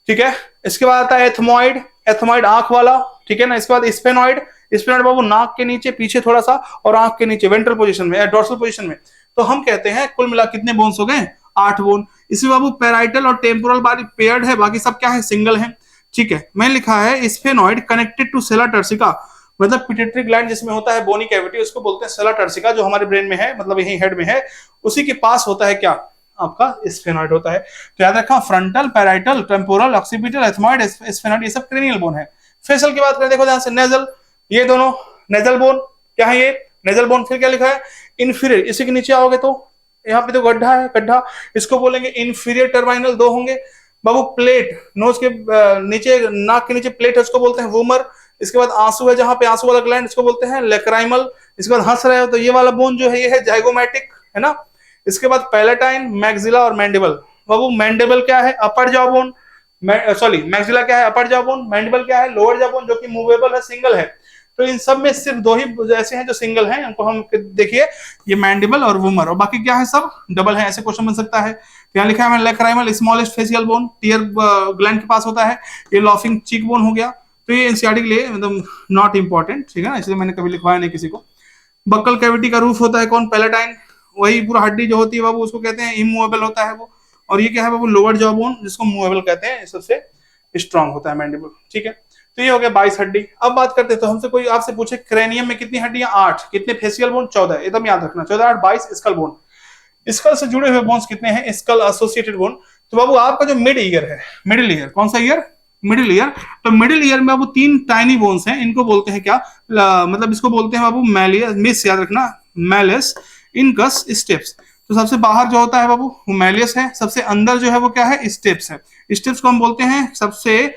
ठीक है। इसके बाद आता है एथमोइड, एथमोइड आंख वाला। ठीक है ना। इसके बाद स्पेनोइड, स्पेनोइड बाबू नाक के नीचे पीछे थोड़ा सा और आंख के नीचे वेंट्रल पोजीशन में या डोर्सल पोजीशन में। तो हम कहते हैं कुल मिला कितने बोन्स हो गए? 8 बोन। इसमें बाबू पैराइटल और टेम्पोरल बारी पेयर्ड है, बाकी सब क्या है? सिंगल है। ठीक है। मैंने लिखा है sphenoid connected to sella turcica, मतलब पिट्यूटरी ग्लैंड जिसमें होता है बोनी कैविटी, उसको बोलते हैं सेला टर्सिका, जो हमारे ब्रेन में है, मतलब यही हेड में है, उसी के पास होता है क्या? आपका स्फेनोइड होता है। तो याद रखा, frontal, parietal, temporal, occipital, ethmoid, sphenoid, ये सब क्रेनियल बोन है। फेशियल की बात करें, देखो ध्यान से, नेजल, ये दोनों नेजल बोन। क्या है ये? Nasal bone. फिर क्या लिखा है? इंफीरियर। इसी के नीचे आओगे तो यहाँ पे तो गड्ढा है, गड्ढा, इसको बोलेंगे इंफीरियर टर्माइनल। 2 होंगे बाबू। प्लेट, नोज के नीचे, नाक के नीचे प्लेट है, उसको बोलते हैं वूमर। इसके बाद आंसू है, जहां पे आंसू वाला ग्लैंड, इसको बोलते हैं लेक्राइमल। इसके बाद हंस रहे हो तो ये वाला बोन जो है ये है जाइगोमैटिक, है ना। इसके बाद पैलेटाइन, मैक्सिला और मैंडिबल। बाबू मैंडिबल क्या है? अपर जॉ बोन। सॉरी, मैक्सिला क्या है? अपर जॉ बोन। मैंडिबल क्या है? लोअर जॉ बोन, जो कि मूवेबल है, सिंगल है। तो इन सब में सिर्फ 2 ही ऐसे हैं जो सिंगल हैं, उनको हम देखिए, ये मैंडिबल और वूमर, और बाकी क्या है? सब डबल है। ऐसे क्वेश्चन बन सकता है। तो यहाँ लिखा है lacrimal, smallest facial bone, tear gland के पास होता है। ये लाफिंग चीक बोन हो गया। तो ये एनसीईआरटी के लिए मतलब नॉट इंपॉर्टेंट, ठीक है ना, इसलिए मैंने कभी लिखवाया नहीं किसी को। बक्कल कैविटी का रूफ होता है कौन? पैलेटाइन। वही पूरा हड्डी जो होती है बाबू, उसको कहते हैं इमूवेबल होता है वो। और ये क्या है बाबू? लोअर जॉ बोन, जिसको मूवेबल कहते हैं, सबसे स्ट्रांग होता है मैंडिबल। ठीक है। तो ये हो गया 22 हड्डी। अब बात करते हैं, तो हमसे कोई आपसे पूछे क्रेनियम में कितनी हड्डियां? 8। कितने फेशियल बोन? 14। एकदम याद रखना, 14 8 22। स्कल बोन, स्कल से जुड़े हुए बोन्स कितने हैं? Skull associated bone. तो बाबू आपका जो मिड ईयर है, मिडिल ईयर, कौन सा ईयर? Middle ear. तो मिडिल ईयर में बाबू 3 टाइनी बोन्स हैं, इनको बोलते हैं क्या? मतलब इसको बोलते हैं बाबू मैलियस, मिस याद रखना, मैलियस इनकस स्टेप्स। तो सबसे बाहर जो होता है बाबू वो मैलियस है, सबसे अंदर जो है वो क्या है? स्टेप्स है। स्टेप्स को हम बोलते हैं सबसे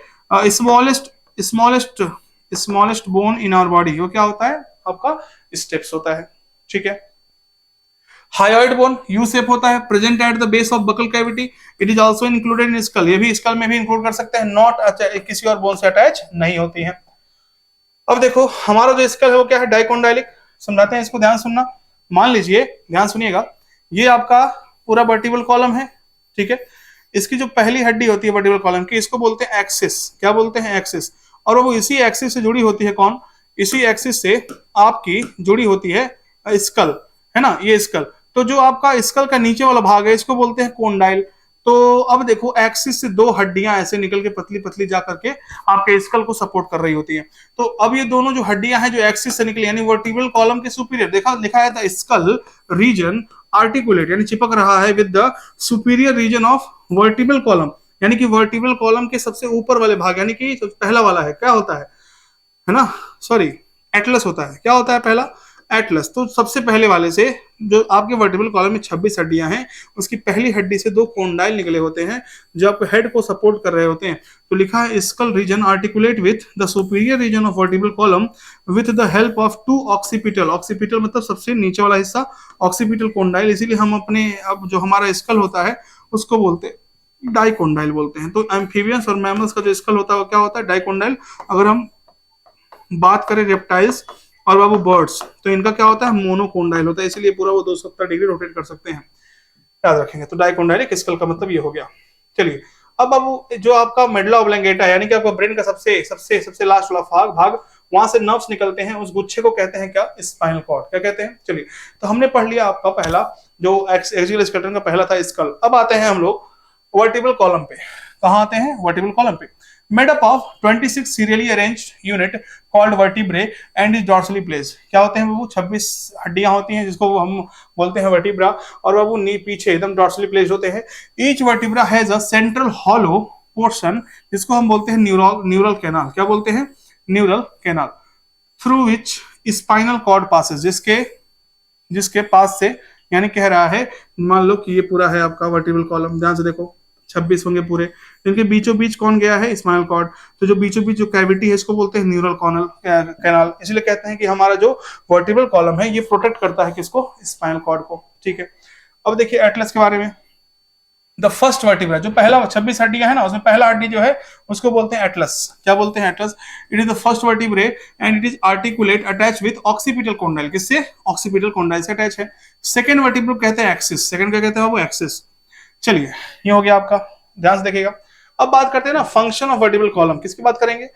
smallest bone in our body. वो क्या होता है? आपका स्टेप्स होता है। ठीक है। हायोइड बोन यू शेप होता है, present at the base of buccal cavity, it is also included in school, ये भी स्कल में भी इंक्लूड कर सकते हैं, नॉट किसी और बोन से अटैच नहीं होती है। अब देखो हमारा जो स्कल है वो क्या है, डाइकोंडाइलिक, समझाते हैं इसको, ध्यान सुनना। मान लीजिए, ध्यान सुनिएगा, ये आपका पूरा वर्टिबल कॉलम है, ठीक है। इसकी जो पहली हड्डी होती है वर्टिबल कॉलम की, इसको बोलते हैं एक्सिस, क्या बोलते हैं, एक्सिस। और वो इसी एक्सिस से जुड़ी होती है, कौन, इसी एक्सिस से आपकी जुड़ी होती है स्कल, है ना, ये स्कल। तो जो आपका स्कल का नीचे वाला भाग है इसको बोलते हैं कोंडाइल। तो अब देखो एक्सिस से दो हड्डियां ऐसे निकल के पतली पतली जा करके आपके स्कल को सपोर्ट कर रही होती है। तो अब ये दोनों जो हड्डियां हैं जो एक्सिस से निकली, यानी वर्टिबल कॉलम के सुपीरियर, देखा लिखा है द स्कल रीजन आर्टिकुलेट, यानी चिपक रहा है with the superior region of vertebral column, यानी कि वर्टिबल कॉलम के सबसे ऊपर वाले भाग, यानी कि पहला वाला है, क्या होता है ना, सॉरी, एटलस होता है, क्या होता है पहला, एटलस। तो सबसे पहले वाले से जो आपके वर्टिबल कॉलम में 26 हड्डियां हैं, उसकी पहली हड्डी से दो कोंडाइल निकले होते हैं जो आपके हेड को सपोर्ट कर रहे होते हैं। तो लिखा है skull region articulate with the superior region of vertebral column with the help of two occipital, occipital मतलब सबसे नीचे वाला हिस्सा, ऑक्सीपिटल कोंडाइल, इसीलिए हम अपने अब जो हमारा स्कल होता है उसको बोलते हैं डाइकोंडाइल बोलते हैं। तो एम्फीबियंस और मैमल्स का जो स्कल होता है वो क्या होता है, डाइकोंडाइल। अगर हम बात करें रेप्टाइल्स और बाबू बर्ड्स, तो इनका क्या होता है, मोनोकोंडाइल होता है, इसलिए पूरा वो 270 डिग्री रोटेट कर सकते हैं, याद रखेंगे। तो डाइकोंडाइलिक स्कल का मतलब ये हो गया। चलिए अब बाबू जो आपका मेडुला ऑब्लंगेटा है, यानी कि आपका ब्रेन का सबसे सबसे सबसे लास्ट वाला भाग, वहां से नर्व्स निकलते हैं, उस गुच्छे को कहते हैं क्या, स्पाइनल कॉर्ड, क्या कहते हैं। चलिए, तो हमने पढ़ लिया आपका पहला जो एक्सियल स्केलेटन का पहला था स्कल। अब आते हैं हम लोग वर्टिबल कॉलम पे। कहाँ आते हैं, वर्टिबल कॉलम पे। Made up of 26 serially arranged unit called vertebrae and is dorsally placed, क्या होते हैं बाबू, 26 हड्डियां होती हैं जिसको हम बोलते हैं वर्टिब्रा, और बाबू नी पीछे एकदम डॉर्सली प्लेस्ड होते हैं। Each vertebra has a central hollow portion जिसको हम बोलते हैं न्यूरल कैनाल, क्या बोलते हैं, neural canal, through which spinal cord passes, जिसके जिसके पास से, यानी कह रहा है, मान लो कि ये पूरा है आपका वर्टिबल कॉलम, ध्यान से देखो 26 होंगे पूरे, इनके बीचों बीच कौन गया है, स्पाइनल कॉर्ड। तो जो बीचों बीच जो कैविटी है इसको बोलते हैं न्यूरल कैनाल, इसलिए कहते हैं कि हमारा जो वर्टिबल कॉलम है ये प्रोटेक्ट करता है किसको, स्पाइनल कॉर्ड को, ठीक है। अब देखिए एटलस के बारे में। द फर्स्ट वर्टिब्रा, जो पहला 26 हड्डियां है ना, उसमें पहला हड्डी जो है उसको बोलते हैं एटलस, क्या बोलते हैं, Atlas. It is the first vertebrae and it is articulate attach with occipital condyle, किससे, ऑक्सीपिटल कोंडाइल से अटैच है। सेकंड वर्टिब्रा कहते हैं एक्सिस, सेकंड क्या कहते हैं वो, एक्सिस। चलिए ये हो गया आपका, ध्यान से देखिएगा। अब बात करते हैं ना फंक्शन ऑफ वर्टिबल कॉलम, किसकी बात करेंगे,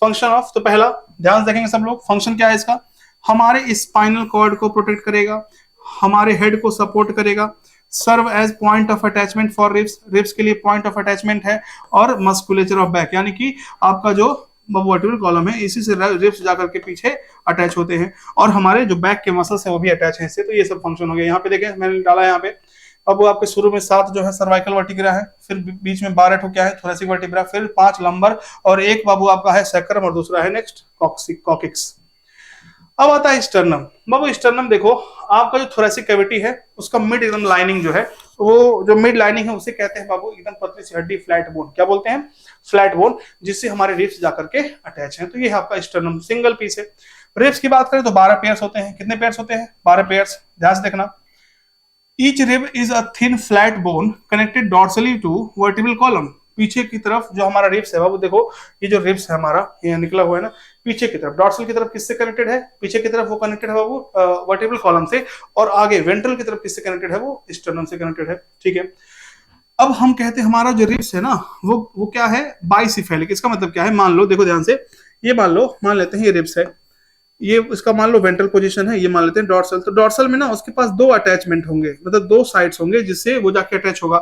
फंक्शन ऑफ। तो पहला ध्यान से देखेंगे सब लोग, फंक्शन क्या है इसका, हमारे स्पाइनल कॉर्ड को प्रोटेक्ट करेगा, हमारे हेड को सपोर्ट करेगा, serve as point of attachment for ribs, ribs के लिए पॉइंट ऑफ अटैचमेंट है, और मस्कुलेचर ऑफ बैक, यानी कि आपका जो वर्टिबल कॉलम है इसी से रिब्स जाकर के पीछे अटैच होते हैं, और हमारे जो बैक के मसल्स है वो भी अटैच है इससे। तो ये सब फंक्शन हो गया। यहाँ पे देखें मैंने डाला यहाँ पे, अब वो आपके शुरू में 7 जो है सर्वाइकल वर्टिब्रा है, फिर बीच में 12 ठो क्या है, थोरेसिक वर्टिब्रा, फिर 5 लंबर, और एक बाबू आपका है सैक्रम, और दूसरा है नेक्स्ट कॉक्सिक्स। अब आता है स्टर्नम। बाबू स्टर्नम देखो, आपका जो थोरेसिक कैविटी है उसका मिड एकदम लाइनिंग जो है, वो जो मिड लाइनिंग है उसे कहते हैं बाबू एकदम पतली सी हड्डी, फ्लैट बोन, क्या बोलते हैं, फ्लैट बोन, जिससे हमारे रिब्स जाकर के अटैच हैं। तो ये है आपका स्टर्नम, सिंगल पीस है। रिब्स की बात करें तो 12 पेयर्स होते हैं, कितने पेयर्स होते हैं, 12 पेयर्स, ध्यान से देखना। Each rib is a thin flat bone connected dorsally to vertebral column, पीछे की तरफ जो हमारा रिब्स है बाबू देखो, ये जो रिब्स है हमारा ये निकला हुआ है ना, पीछे की तरफ डॉर्सल की तरफ किससे कनेक्टेड है, पीछे की तरफ वो कनेक्टेड है बाबू वर्टिबल कॉलम से, और आगे वेंट्रल की तरफ किससे कनेक्टेड है, वो स्टर्नम से कनेक्टेड है, ठीक है। अब हम कहते हैं हमारा जो रिब्स है ना वो क्या है, बाइसिफेलिक। इसका मतलब क्या है, मान लो देखो ध्यान से, ये मान लेते हैं ये रिब्स है, ये इसका मान लो वेंट्रल पोजीशन है, ये मान लेते हैं डॉर्सल। तो डॉर्सल में ना उसके पास 2 अटैचमेंट होंगे, मतलब 2 साइड्स होंगे जिससे वो जाके अटैच होगा।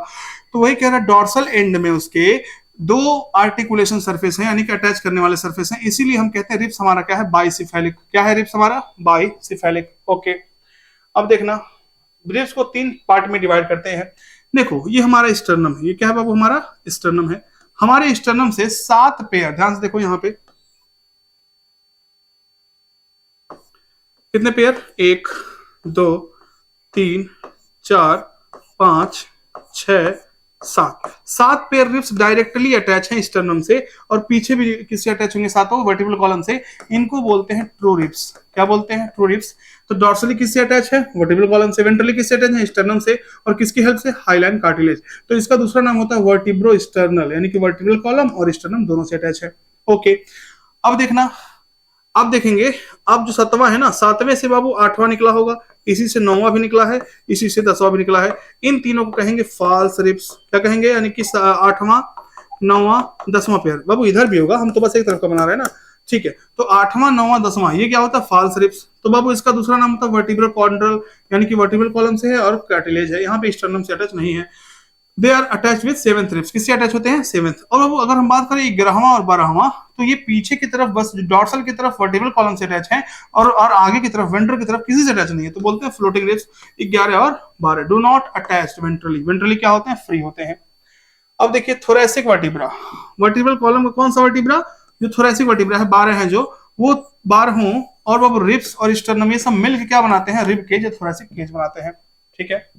तो वही कह रहा है डॉर्सल एंड में उसके 2 आर्टिकुलेशन सरफेस है, यानी कि अटैच करने वाले सरफेस हैं, इसीलिए हम कहते हैं रिब्स हमारा क्या है, बाइसिफेलिक। क्या है रिब्स हमारा, बाइसिफेलिक, ओके। अब देखना रिब्स को 3 पार्ट में डिवाइड करते हैं। देखो ये हमारा स्टर्नम है, ये क्या है बाबू, हमारा स्टर्नम है। हमारे स्टर्नम से 7 पेयर, ध्यान से देखो यहाँ पे कितने पेयर, 1 2 3 4 5 6 सात पेयर रिब्स डायरेक्टली अटैच हैं स्टर्नम से, और पीछे भी किससे अटैच होंगे, सातों वर्टिब्रल कॉलम से। इनको बोलते हैं ट्रू रिब्स। क्या बोलते हैं? True ribs. तो डॉर्सली किससे अटैच है? वर्टिब्रल कॉलम से। वेंट्रली किससे अटैच है? स्टर्नम से। और किसकी हेल्प से? Hyaline cartilage. तो इसका दूसरा नाम होता है वर्टिब्रो स्टर्नल, यानी कि वर्टिब्रल कॉलम और स्टर्नम दोनों से अटैच है। ओके, अब देखना, अब देखेंगे, अब जो सातवां है ना, सातवें से बाबू आठवां निकला होगा, इसी से नौवां भी निकला है, इसी से दसवां भी निकला है। इन तीनों को कहेंगे फॉल्स रिब्स। क्या कहेंगे? यानी कि आठवां, नौवां, दसवां पेयर। बाबू इधर भी होगा, हम तो बस एक तरफ का बना रहे हैं ना। ठीक है, तो आठवां, नौवां, दसवां ये क्या होता है? False ribs. तो बाबू इसका दूसरा नाम होता है वर्टिब्रल कॉन्ड्रल, यानी कि वर्टिब्रल कॉलम से है और कार्टिलेज है, यहाँ पे स्टर्नम से अटैच नहीं है। They are attach with seventh ribs. किससे अटैच होते हैं? सेवेंथ। और बाबू अगर हम बात करें 11वां और 12वां, तो ये पीछे की तरफ बस डॉर्सल की तरफ वर्टिब्रल कॉलम से अटैच है, और आगे की तरफ वेंट्रल की तरफ किसी से अटैच नहीं है, तो बोलते हैं फ्लोटिंग रिब्स। 11 और 12 do not attach ventrally. Ventrally क्या होते हैं? फ्री होते हैं। अब देखिए थोरैसिक वर्टिब्रा। वर्टिब्रल कॉलम का कौन सा वर्टिब्रा? जो थोरैसिक वर्टिब्रा है, 12 है जो, वो 12 और बाबू रिब्स और स्टर्नम ये सब मिलकर क्या बनाते हैं? रिब केज या थोरैसिक केज बनाते हैं। ठीक है,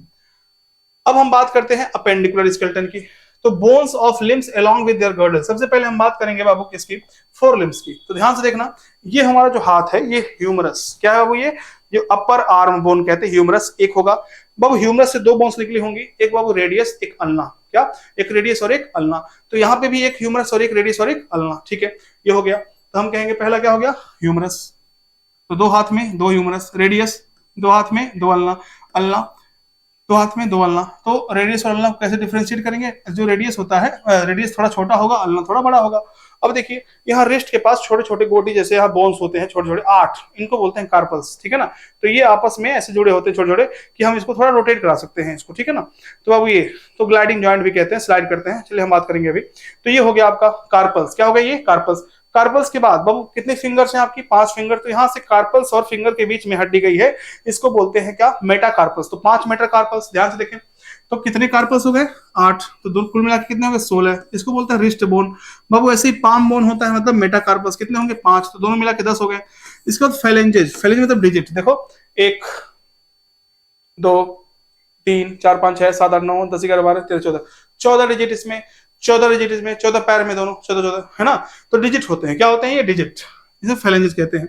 अब हम बात करते हैं अपेंडिकुलर स्केलेटन की। तो bones of limbs along with their girdle. सबसे पहले हम बात करेंगे बाबू किसकी? फोर लिम्स की। तो ध्यान से देखना, ये हमारा जो हाथ है, ये ह्यूमरस। क्या है बाबू? ये जो अपर आर्म बोन कहते हैं, ह्यूमरस एक होगा। बाबू ह्यूमरस से दो बोन्स निकली होंगी, एक बाबू रेडियस, एक अल्ना। क्या? एक रेडियस और एक अल्ना। तो यहाँ पे भी एक ह्यूमरस और एक रेडियस और एक अल्ना। ठीक है, ये हो गया। तो हम कहेंगे पहला क्या हो गया? ह्यूमरस। तो दो हाथ में दो ह्यूमरस, रेडियस, दो हाथ में दो अल्ना, अल्ना, दो हाथ में दो अल्ना। तो रेडियस और अल्ना को कैसे डिफरेंशिएट करेंगे? जो रेडियस होता है, रेडियस थोड़ा छोटा होगा, अल्ना थोड़ा बड़ा होगा। अब देखिए, यहाँ रिस्ट के पास छोटे छोटे गोटी जैसे यहाँ बोन्स होते हैं, छोटे छोटे 8, इनको बोलते हैं कार्पल्स। ठीक है ना? तो ये आपस में ऐसे जुड़े होते हैं छोटे छोटे, कि हम इसको थोड़ा रोटेट करा सकते हैं इसको। ठीक है ना? तो अब ये तो ग्लाइडिंग जॉइंट भी कहते हैं, स्लाइड करते हैं। चलिए हम बात करेंगे अभी। तो ये हो गया आपका कार्पल्स। क्या हो गया? ये कार्पल्स। कार्पल्स के बाद बाबू कितने फिंगर्स हैं आपकी? 5 फिंगर। तो यहाँ से कार्पल्स और फिंगर के बीच में हड्डी गई है, इसको बोलते हैं क्या? मेटाकार्पल्स। तो 5 मेटाकार्पल्स। ध्यान से देखें, तो कितने कार्पल्स हो गए? 8। तो दो कुल मिलाकर कितने हो गए? 16। इसको बोलते हैं रिस्ट बोन। बाबू ऐसे ही पाम बोन होता है, मतलब मेटाकार्पल्स कितने होंगे? 5। तो दोनों मिला के 10 हो गए। इसके बाद फेलेंजेज। फेलेंज मतलब डिजिट। देखो, 1, 2, 3, 4, 5, 6, 7, 8, 9, 10, 11, 12, 13, 14, 14 डिजिट इसमें, 14 डिजिट इसमें, 14 पैर में दोनों, 14 14, है ना? तो डिजिट होते हैं। क्या होते हैं ये? डिजिट। इसे फेलेंजेस कहते हैं।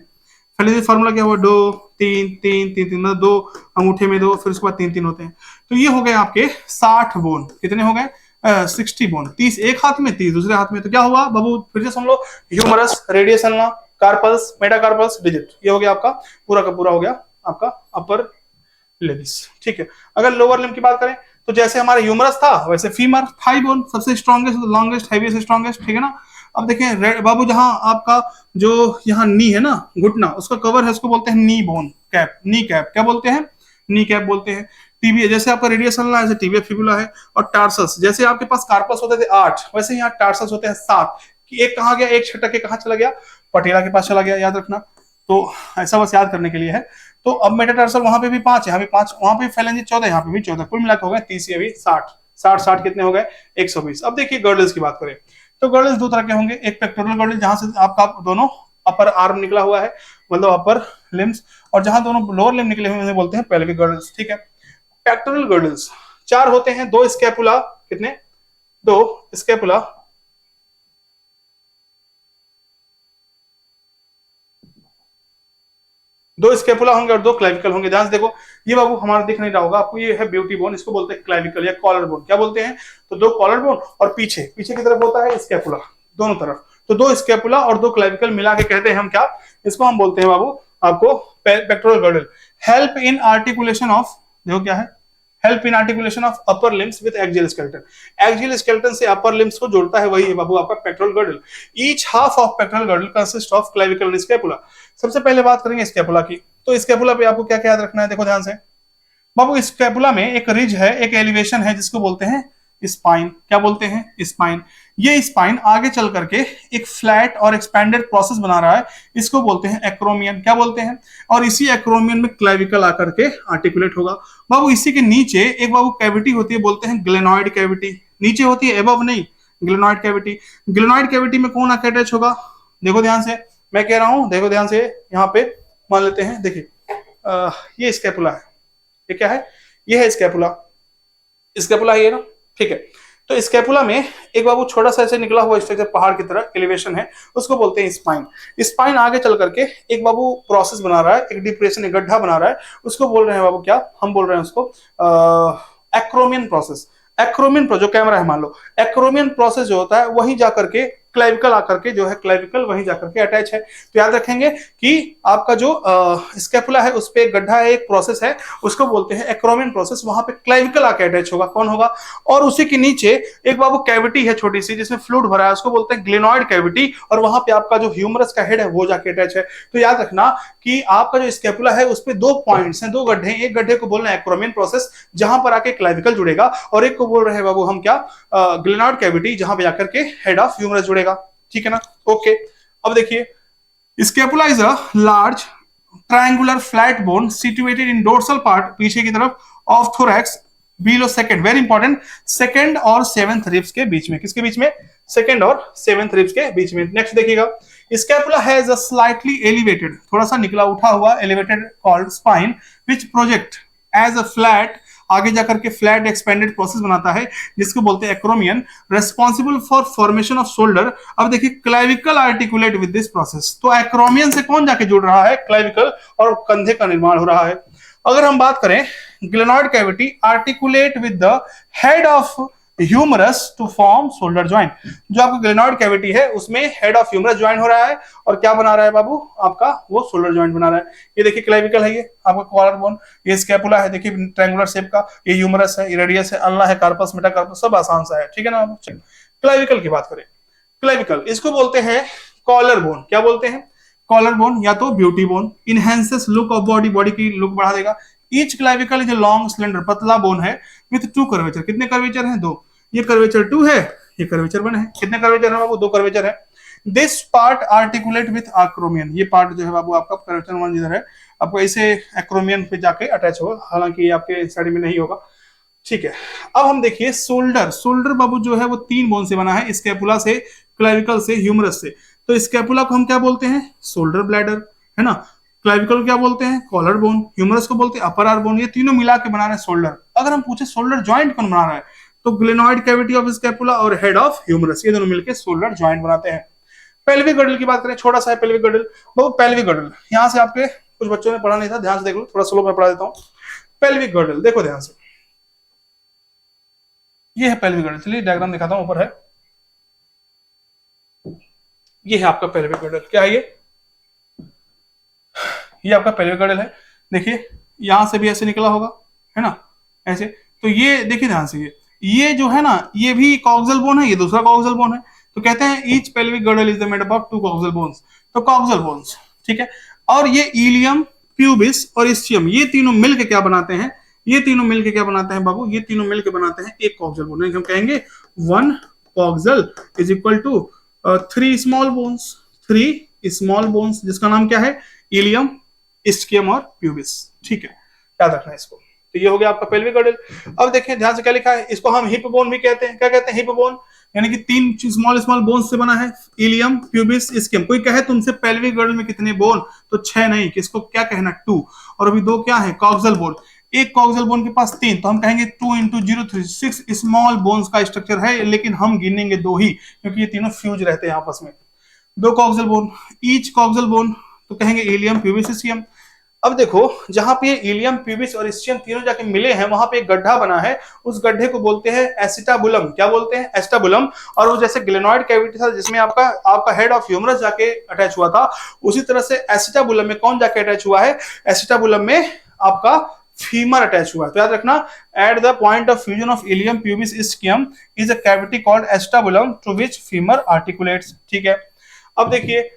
फेलेंजेस फार्मूला क्या हुआ? 2, 3, 3, 3, 3, मतलब 2 अंगूठे में 2, फिर उसके बाद 3 3 होते हैं। तो ये हो गए आपके 60 बोन। कितने हो गए? 60 बोन। 30 एक हाथ में, 30 दूसरे हाथ में। तो क्या हुआ बाबू? फिर से सुन लो, humerus, radius ulna, carpals, metacarpals, digit. ये हो गया आपका पूरा का पूरा हो गया आपका अपर लिम्स। ठीक है, अगर लोअर लिम्ब की बात करें, तो जैसे हमारा ह्यूमरस था, वैसे फीमर, थाई बोन, सबसे स्ट्रॉन्गेस्ट, लॉन्गेस्ट, हैवीएस्ट, स्ट्रॉन्गेस्ट। ठीक है ना? अब देखें बाबू, जहां आपका जो यहाँ नी है ना, घुटना, उसका कवर है, उसको बोलते हैं नी बोन कैप, नी कैप। क्या बोलते हैं? नी कैप बोलते हैं। टीबिया, जैसे आपका रेडियस अल्ना है, टीबिया फिबुला है। और टार्सस, जैसे आपके पास कार्पस होते थे 8, वैसे यहाँ टार्सस होते हैं 7। कि एक कहाँ गया? एक छटक के कहाँ चला गया? पटेला के पास चला गया, याद रखना। तो ऐसा बस याद करने के लिए है। तो अब मेटाटार्सल वहां पे भी 5 है, यहाँ भी 5, वहां पे फैलेंजेस 14, यहाँ पे भी 14, कुल मिलाकर हो गए 30, ये भी 60। 60 60 कितने हो गए? 120। अब देखिए गर्डल्स की बात करें, तो गर्डल्स दो तरह के होंगे। एक पेक्टोरल गर्डल, जहां से आपका दोनों अपर आर्म निकला हुआ है, मतलब अपर लिम्स, और जहां दोनों लोअर लिम्ब निकले हुए हैं बोलते हैं पेल्विक गर्डल्स। ठीक है, पेक्टोरल गर्डल्स 4 होते हैं। 2 स्कैपुला, कितने? 2 स्कैपुला, दो स्केपुला होंगे और 2 क्लाविकल होंगे। ध्यान से देखो, ये बाबू हमारा दिख नहीं रहा होगा आपको, ये है ब्यूटी बोन, इसको बोलते हैं क्लाविकल या कॉलर बोन। क्या बोलते हैं? तो 2 कॉलर बोन, और पीछे पीछे की तरफ होता है स्केपुला, दोनों तरफ। तो 2 स्केपुला और 2 क्लाविकल मिला के कहते हैं हम क्या? इसको हम बोलते हैं बाबू आपको pectoral girdle. Help in articulation of, देखो क्या है? Help in articulation of upper limbs with axial skeleton. Axial skeleton से अपर लिम्स को जोड़ता है, वही है बाबू आपका pectoral girdle. Each half of pectoral girdle consist of clavicle and scapula. सबसे पहले बात करेंगे स्कैपुला की। तो स्कैपुला पे आपको क्या क्या याद रखना है? देखो ध्यान से बाबू, स्कैपुला में एक रिज है, एक एलिवेशन है, जिसको बोलते हैं स्पाइन। क्या बोलते हैं? स्पाइन। ये स्पाइन आगे चल करके एक फ्लैट और एक्सपैंडेड प्रोसेस बना रहा है, इसको बोलते हैं एक्रोमियन। क्या बोलते हैं? और इसी एक्रोमियन में क्लेविकल आकर के आर्टिकुलेट होगा। बाबू इसी के नीचे एक बाबू कैविटी होती है, बोलते हैं ग्लेनॉइड कैविटी। नीचे होती है, एबव नहीं, ग्लेनॉइड कैविटी। ग्लेनॉइड कैविटी में कौन आकर अटैच होगा? देखो ध्यान से, मैं कह रहा हूं, देखो ध्यान से, यहाँ पे मान लेते हैं, देखिए ये स्कैपुला है, ये क्या है? ये है स्कैपुला, स्कैपुला ये ना। ठीक है, तो स्कैपुला में एक बाबू छोटा सा ऐसे निकला हुआ स्ट्रक्चर पहाड़ की तरह एलिवेशन है, उसको बोलते हैं स्पाइन। स्पाइन आगे चल करके एक बाबू प्रोसेस बना रहा है, एक डिप्रेशन, एक गड्ढा बना रहा है, उसको बोल रहे हैं बाबू क्या, हम बोल रहे हैं उसको एक्रोमियन प्रोसेस। एक्रोमियन जो कैमरा है मान लो, एक्रोमियन प्रोसेस जो होता है वहीं जाकर के क्लाविकल आकर के जो है, क्लाविकल वहीं जाकर के अटैच है। तो याद रखेंगे कि आपका जो स्कैपुला है उस पे एक गड्ढा है, एक प्रोसेस है, उसको बोलते हैं एक्रोमियन प्रोसेस, वहां पे क्लाविकल आके अटैच होगा, कौन होगा, और उसी के नीचे एक बाबू कैविटी है छोटी सी जिसमें फ्लूइड भरा है, उसको बोलते हैं ग्लेनॉइड कैविटी, और वहां पे आपका जो ह्यूमरस का हेड है वो जाके अटैच है। तो याद रखना कि आपका जो स्कैपुला है उस पे दो पॉइंट्स हैं, दो गड्ढे, एक गड्ढे को बोलना है एक्रोमियन प्रोसेस जहां पर आके क्लाविकल जुड़ेगा, और एक को बोल रहे हैं बाबू हम क्या, ग्लेनॉइड कैविटी जहां पे जाकर के हेड ऑफ ह्यूमरस जुड़ेगा। ठीक है ना, ओके। अब देखिए scapula is a large triangular flat bone situated in dorsal part, पीछे की तरफ, of thorax below second, very important, second और सेवेंथ रिब्स के बीच में, किसके बीच में, सेकंड और सेवेंथ रिब्स के बीच में। नेक्स्ट देखिएगा, scapula has a slightly elevated, थोड़ा सा निकला उठा हुआ, elevated called spine, which project as a flat, आगे जाकर के फ्लैट एक्सपेंडेड प्रोसेस बनाता है जिसको बोलते हैं acromion, responsible for formation off shoulder. अब देखिए clavicle articulate with this process, तो एक्रोमियन से कौन जाके जुड़ रहा है, क्लाविकल, और कंधे का निर्माण हो रहा है। अगर हम बात करें glenoid cavity articulate with the head of humerus to form shoulder joint, जो आपका ग्लेनॉइड कैविटी है उसमें हेड ऑफ ह्यूमरस ज्वाइन हो रहा है, और क्या बना रहा है बाबू आपका, वो शोल्डर जॉइंट बना रहा है। ये देखिए क्लाविकल है, ये आपका कॉलर बोन, ये स्कैपुला है देखिए ट्रायंगुलर शेप का, ये ह्यूमरस है, ये रेडियस है, अल्लाह है, कार्पस, मेटाकार्पस, सब आसान सा है। ठीक है ना। क्लाविकल की बात करें, क्लाविकल इसको बोलते हैं कॉलर बोन, क्या बोलते हैं, कॉलर बोन या तो beauty bone, enhances look of body, body की लुक बढ़ा देगा। Each clavicle is long slender, पतला बोन है, विथ टू कर्वेचर, कितने कर्वेचर हैं, दो, ये कर्वेचर 2 है, ये कर्वेचर 1 है, कितने कर्वेचर है बाबू, 2 कर्वेचर है। This part articulate with acromion, ये पार्ट जो है बाबू आपका कर्वेचर 1 जिधर है, आपको इसे एक्रोमियन पे जाके अटैच होगा, हालांकि ये आपके स्टडी में नहीं होगा। ठीक है, अब हम देखिए शोल्डर, शोल्डर बाबू जो है वो 3 बोन से बना है, स्कैपुला से, क्लाविकल से, ह्यूमरस से। तो स्कैपुला को हम क्या बोलते हैं, शोल्डर ब्लैडर, है ना, क्लाविकल को क्या बोलते हैं, कॉलर बोन, ह्यूमरस को बोलते हैं अपर आर बोन, ये तीनों मिला के बना रहे हैं शोल्डर। अगर हम पूछे शोल्डर जॉइंट कौन बना रहा है, तो ग्लेनॉइड कैविटी ऑफ स्कैपुला और हेड ऑफ ह्यूमरस, ये दोनों मिलकर शोल्डर जॉइंट बनाते हैं। पेल्विक गर्डल की बात करें, छोटा सा है पेल्विक गर्डल, वो पेल्विक गर्डल यहाँ से आपके कुछ बच्चों ने पढ़ा नहीं था, ध्यान से देख लो, थोड़ा स्लो में पढ़ा देता हूँ। पेल्विक गर्डल देखो ध्यान से, ये है पेल्विक गर्डल, चलिए डायग्राम दिखाता हूँ, ऊपर है, ये है आपका पेल्विक गर्डल, क्या है ये आपका पेल्विक गर्डल है। देखिए यहां से भी ऐसे निकला होगा, है ना, ऐसे। तो ये देखिए ध्यान से, ये जो है ना, ये भी कॉक्सल बोन है, ये दूसरा कॉक्सल बोन है। तो कहते हैं each pelvic girdle is made up of 2 coxal bones, तो कॉक्सल बोन्स, ठीक है। और ये इलियम, प्यूबिस और इस्चियम, ये तीनों मिलके क्या बनाते हैं, ये तीनों मिलके क्या बनाते हैं बाबू, ये तीनों मिलके बनाते हैं एक कॉक्सल बोन। हम कहेंगे 1 coxal is equal to 3 small bones, 3 small bones, जिसका नाम क्या है, इलियम, इस्चियम और प्यूबिस। ठीक है, याद रखना इसको। तो ये हो गया आपका पेल्विक गर्डल। अब देखें ध्यान से क्या लिखा है, इसको हम हिप बोन भी कहते हैं। क्या कहते हैं, हिप बोन, यानी कि 3 स्मॉल स्मॉल बोन से बना है, इलियम, प्यूबिस, इस्कियम। कोई कहे तुमसे पेल्विक गर्डल में कितने बोन, तो 6 नहीं, किसको क्या कहना, 2, और अभी 2 क्या है, कॉक्सल बोन। एक कॉक्सल बोन के पास 3, तो हम कहेंगे 2 × 0 3 6 स्मॉल बोन्स का स्ट्रक्चर है, लेकिन हम गिनेंगे 2 ही, क्योंकि ये तीनों फ्यूज रहते हैं आपस में। 2 coxal bone, each coxal bone, तो कहेंगे इलियम, प्यूबिस, इस्कियम। अब देखो जहां पे इलियम, प्यूबिस और इस्चियम तीनों जाके मिले हैं, वहां पे एक गड्ढा बना है, उस गड्ढे को बोलते हैं एसिटाबुलम। क्या बोलते हैं, एसिटाबुलम। और वो जैसे ग्लेनॉइड कैविटी था जिसमें आपका हेड ऑफ ह्यूमरस जाके अटैच हुआ था, उसी तरह से एसिटाबुलम में कौन जाके अटैच हुआ है, एसिटाबुलम में आपका फीमर अटैच हुआ है। तो याद रखना, at the point of fusion of ilium, pubis, ischium is a cavity called acetabulum to which femur articulates. ठीक है, अब देखिए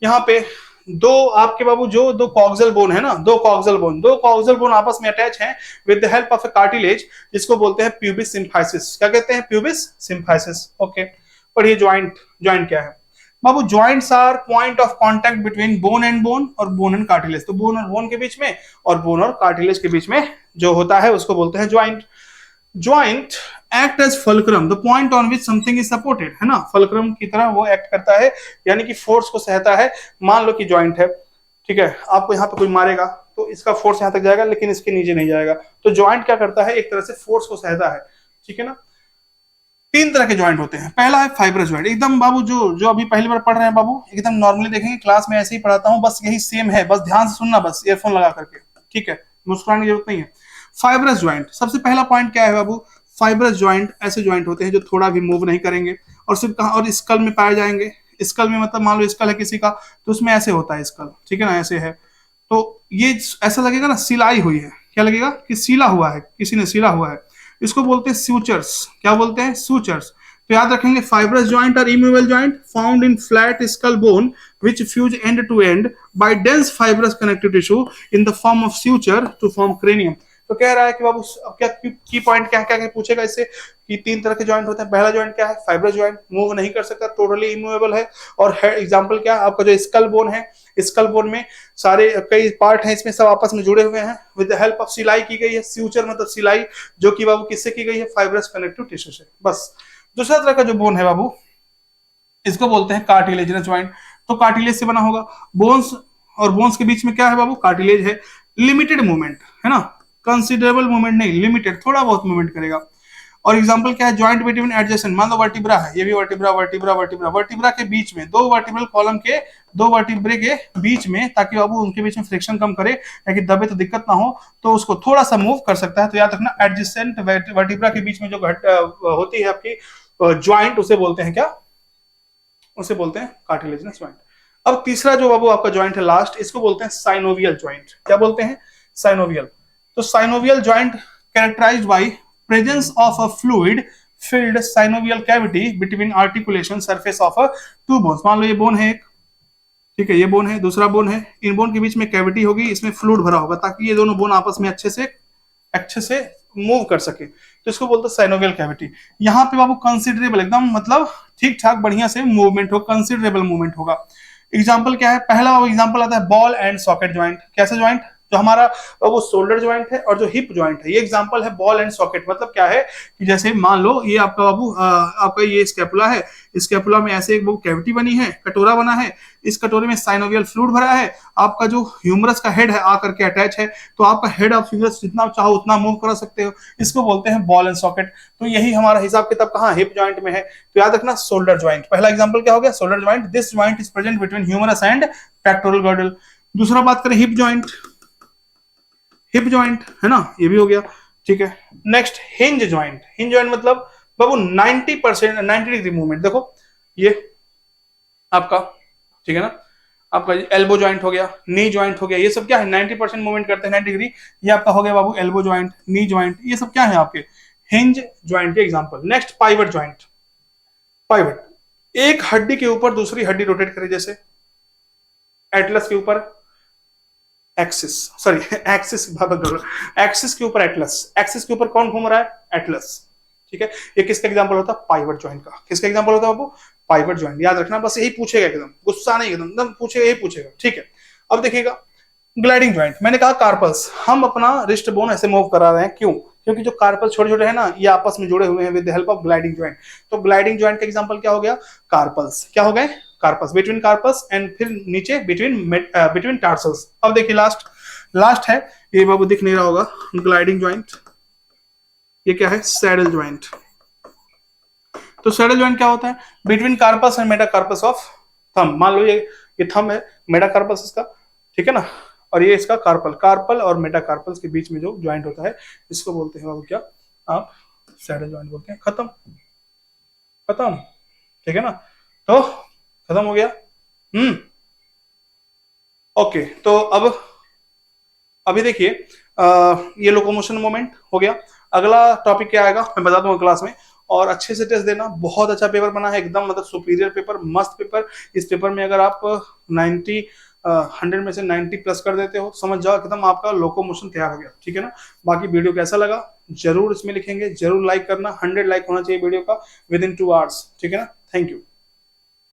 यहाँ पे दो आपके बाबू जो 2 कॉक्सल बोन है ना, 2 कॉक्सल बोन आपस में अटैच हैं with the help of a cartilage, जिसको बोलते हैं प्यूबिस सिम्फाइसिस। क्या कहते हैं, प्यूबिस सिम्फाइसिस। ओके, पढ़िए ज्वाइंट, ज्वाइंट क्या है बाबू, joints are point of contact between bone and bone और बोन एंड कार्टिलेज। तो बोन और बोन के बीच में और बोन और कार्टिलेज के बीच में जो होता है उसको बोलते हैं joint. Joint act as fulcrum, the point on which something is supported, है ना, फल्क्रम की तरह वो एक्ट करता है, यानी कि फोर्स को सहता है। मान लो कि ज्वाइंट है, ठीक है, आपको यहाँ पे कोई मारेगा तो इसका फोर्स यहाँ तक जाएगा, लेकिन इसके नीचे नहीं जाएगा। तो ज्वाइंट क्या करता है, एक तरह से फोर्स को सहता है, ठीक है ना। तीन तरह के ज्वाइंट होते हैं। पहला है फाइब्रस ज्वाइंट, एकदम बाबू जो जो अभी पहली बार पढ़ रहे हैं बाबू, एकदम नॉर्मली देखेंगे, क्लास में ऐसे ही पढ़ाता हूँ, बस यही सेम है, बस ध्यान से सुनना, बस ईयरफोन लगा करके, ठीक है, मुस्कुराने की जरूरत नहीं है। फाइब्रस ज्वाइंट, सबसे पहला पॉइंट क्या है बाबू, फाइब्रस ज्वाइंट ऐसे ज्वाइंट होते हैं जो थोड़ा भी मूव नहीं करेंगे, और सिर्फ कहाँ, और स्कल में पाए जाएंगे। स्कल में मतलब मान लो स्कल है किसी का, तो उसमें ऐसे होता है स्कल, ठीक है ना, ऐसे है, तो ये ऐसा लगेगा ना सिलाई हुई है, क्या लगेगा कि सिला हुआ है, किसी ने सिला हुआ है, इसको बोलते हैं सूचर्स। क्या बोलते हैं, सूचर्स। तो याद रखेंगे, फाइब्रस जॉइंट और immovable joint found in flat skull bone which fuse end to end by dense fibrous connective tissue in the form of suture to form cranium। तो कह रहा है कि बाबू अब क्या की पॉइंट क्या क्या पूछेगा इससे, कि तीन तरह के जॉइंट होते हैं। पहला जॉइंट क्या है, फाइब्रस जॉइंट, मूव नहीं कर सकता, टोटली इमूवेबल है। और एग्जांपल क्या है आपका, जो स्कल बोन है, स्कल बोन में सारे कई पार्ट हैं, इसमें सब आपस में जुड़े हुए हैं, विद द हेल्प ऑफ सिलाई की गई है। फ्यूचर मतलब सिलाई, जो कि बाबू किससे की गई है, फाइब्रस कनेक्टिव टिश्यू से। बस दूसरा तरह का जो बोन है बाबू, इसको बोलते हैं कार्टिलेजिनस ज्वाइंट। तो कार्टिलेज से बना होगा, बोन्स और बोन्स के बीच में क्या है बाबू, कार्टिलेज है। लिमिटेड मूवमेंट है ना, कंसिडरेबल मूवमेंट नहीं, लिमिटेड, थोड़ा बहुत मूवमेंट करेगा। और एग्जांपल क्या है, जॉइंट बिटवीन एडजेसेंट, मान लो वर्टिब्रा है, ये भी वर्टिब्रा वर्टिब्रा वर्टिब्रा, वर्टिब्रा के बीच में, दो वर्टिब्रल कॉलम के, दो वर्टिब्रे के बीच में, ताकि बाबू उनके बीच में फ्रिक्शन कम करे, ताकि दबे तो दिक्कत ना हो, तो उसको थोड़ा सा मूव कर सकता है। तो याद रखना, एडजेसेंट वर्टिब्रा के बीच में जो होती है आपकी ज्वाइंट, उसे बोलते हैं क्या, उसे बोलते हैं कार्टिलेजिनस ज्वाइंट। अब तीसरा जो बाबू आपका ज्वाइंट है लास्ट, इसको बोलते हैं साइनोवियल ज्वाइंट। क्या बोलते हैं, साइनोवियल। तो synovial joint characterised by presence of a fluid filled synovial cavity between articulation surface of a two bones. मान लो ये बोन है एक, ठीक है, ये बोन है, दूसरा बोन है, इन बोन के बीच में कैविटी होगी, इसमें फ्लूइड भरा होगा, ताकि ये दोनों बोन आपस में अच्छे से मूव कर सके, तो इसको बोलते हैं साइनोवियल कैविटी। यहाँ पे बाबू कंसिडरेबल, एकदम मतलब ठीक ठाक बढ़िया से मूवमेंट हो, कंसिडरेबल मूवमेंट होगा। एग्जांपल क्या है, पहला एग्जांपल आता है बॉल एंड सॉकेट ज्वाइंट। कैसे ज्वाइंट, जो हमारा वो शोल्डर ज्वाइंट है और जो हिप ज्वाइंट है, ये एग्जांपल है बॉल एंड सॉकेट। मतलब क्या है कि जैसे मान लो ये आपका बाबू आपका ये स्कैपुला है, स्कैपुला में ऐसे एक वो कैविटी बनी है, कटोरा बना है, इस कटोरे में साइनोवियल फ्लूइड भरा है, आपका जो ह्यूमरस का हेड है आकर के अटैच है, तो आपका हेड ऑफ ह्यूमरस जितना चाहो उतना मूव कर सकते हो, इसको बोलते हैं बॉल एंड सॉकेट। तो यही हमारा हिसाब किताब कहाँ, हिप ज्वाइंट में है। तो याद रखना, शोल्डर ज्वाइंट पहला एग्जांपल क्या हो गया, shoulder joint, this joint is present between humerus and pectoral girdle. दूसरा बात करें हिप ज्वाइंट, हिप ज्वाइंट है ना, ये भी हो गया, ठीक है। Next hinge joint, hinge joint मतलब बाबू 90% 90 डिग्री मूवमेंट। देखो ये आपका, ठीक है ना, आपका एल्बो ज्वाइंट हो गया, नी ज्वाइंट हो गया, ये सब क्या है 90% मूवमेंट करते हैं 90 डिग्री। ये आपका हो गया बाबू एल्बो ज्वाइंट, नी ज्वाइंट, ये सब क्या है आपके हिंज ज्वाइंट के example. Next pivot joint, pivot एक हड्डी के ऊपर दूसरी हड्डी रोटेट करे, जैसे एटलस के ऊपर एक्सिस, सॉरी एक्सिस, एक्सिस के ऊपर एटलस, एक्सिस के ऊपर कौन घूम रहा है, एटलस, ठीक है। ये किसका एग्जांपल होता है, पाइवट ज्वाइंट का। किसका एग्जांपल होता है बाबू, पाइवट ज्वाइंट। याद रखना, बस यही पूछेगा, एकदम गुस्सा नहीं, एकदम पूछेगा, यही पूछेगा, ठीक है। अब देखिएगा ग्लाइडिंग ज्वाइंट, मैंने कहा कार्पल्स, हम अपना रिस्ट बोन ऐसे मूव करा रहे हैं, क्यों, क्योंकि जो कार्पल छोटे छोटे हैं ना, ये आपस में जुड़े हुए हैं with the help of gliding joint. तो ग्लाइडिंग ज्वाइंट का एग्जांपल क्या हो गया, कार्पल्स। क्या हो गए, कार्पल्स, बिटवीन कार्पल्स एंड फिर नीचे बिटवीन टार्सल्स। अब देखिए लास्ट है, ये बाबू दिख नहीं रहा होगा, ग्लाइडिंग ज्वाइंट। ये क्या है, सैडल ज्वाइंट। तो सैडल ज्वाइंट क्या होता है, between carpus and metacarpus of thumb. मान लो ये थंब है, मेटाकार्पस इसका, ठीक है ना, और ये इसका कार्पल, कार्पल और मेटाकार्पल्स के बीच में जो ज्वाइंट होता है, इसको बोलते हैं बाबू क्या, आप सैडल ज्वाइंट बोलते हैं। खत्म, खत्म, ठीक है ना, तो खत्म हो गया। ओके, तो अब अभी देखिए ये लोकोमोशन मोमेंट हो गया। अगला टॉपिक क्या आएगा मैं बता दूंगा क्लास में, और अच्छे से टेस्ट देना। बहुत अच्छा पेपर बना है, एकदम मतलब सुपीरियर पेपर, मस्त पेपर। इस पेपर में अगर आप 100 में से 90 प्लस कर देते हो, समझ जाओ एकदम आपका लोकोमोशन तैयार हो गया, ठीक है ना। बाकी वीडियो कैसा लगा जरूर इसमें लिखेंगे, जरूर लाइक करना, 100 लाइक होना चाहिए वीडियो का विद इन 2 आवर्स, ठीक है ना। Thank you.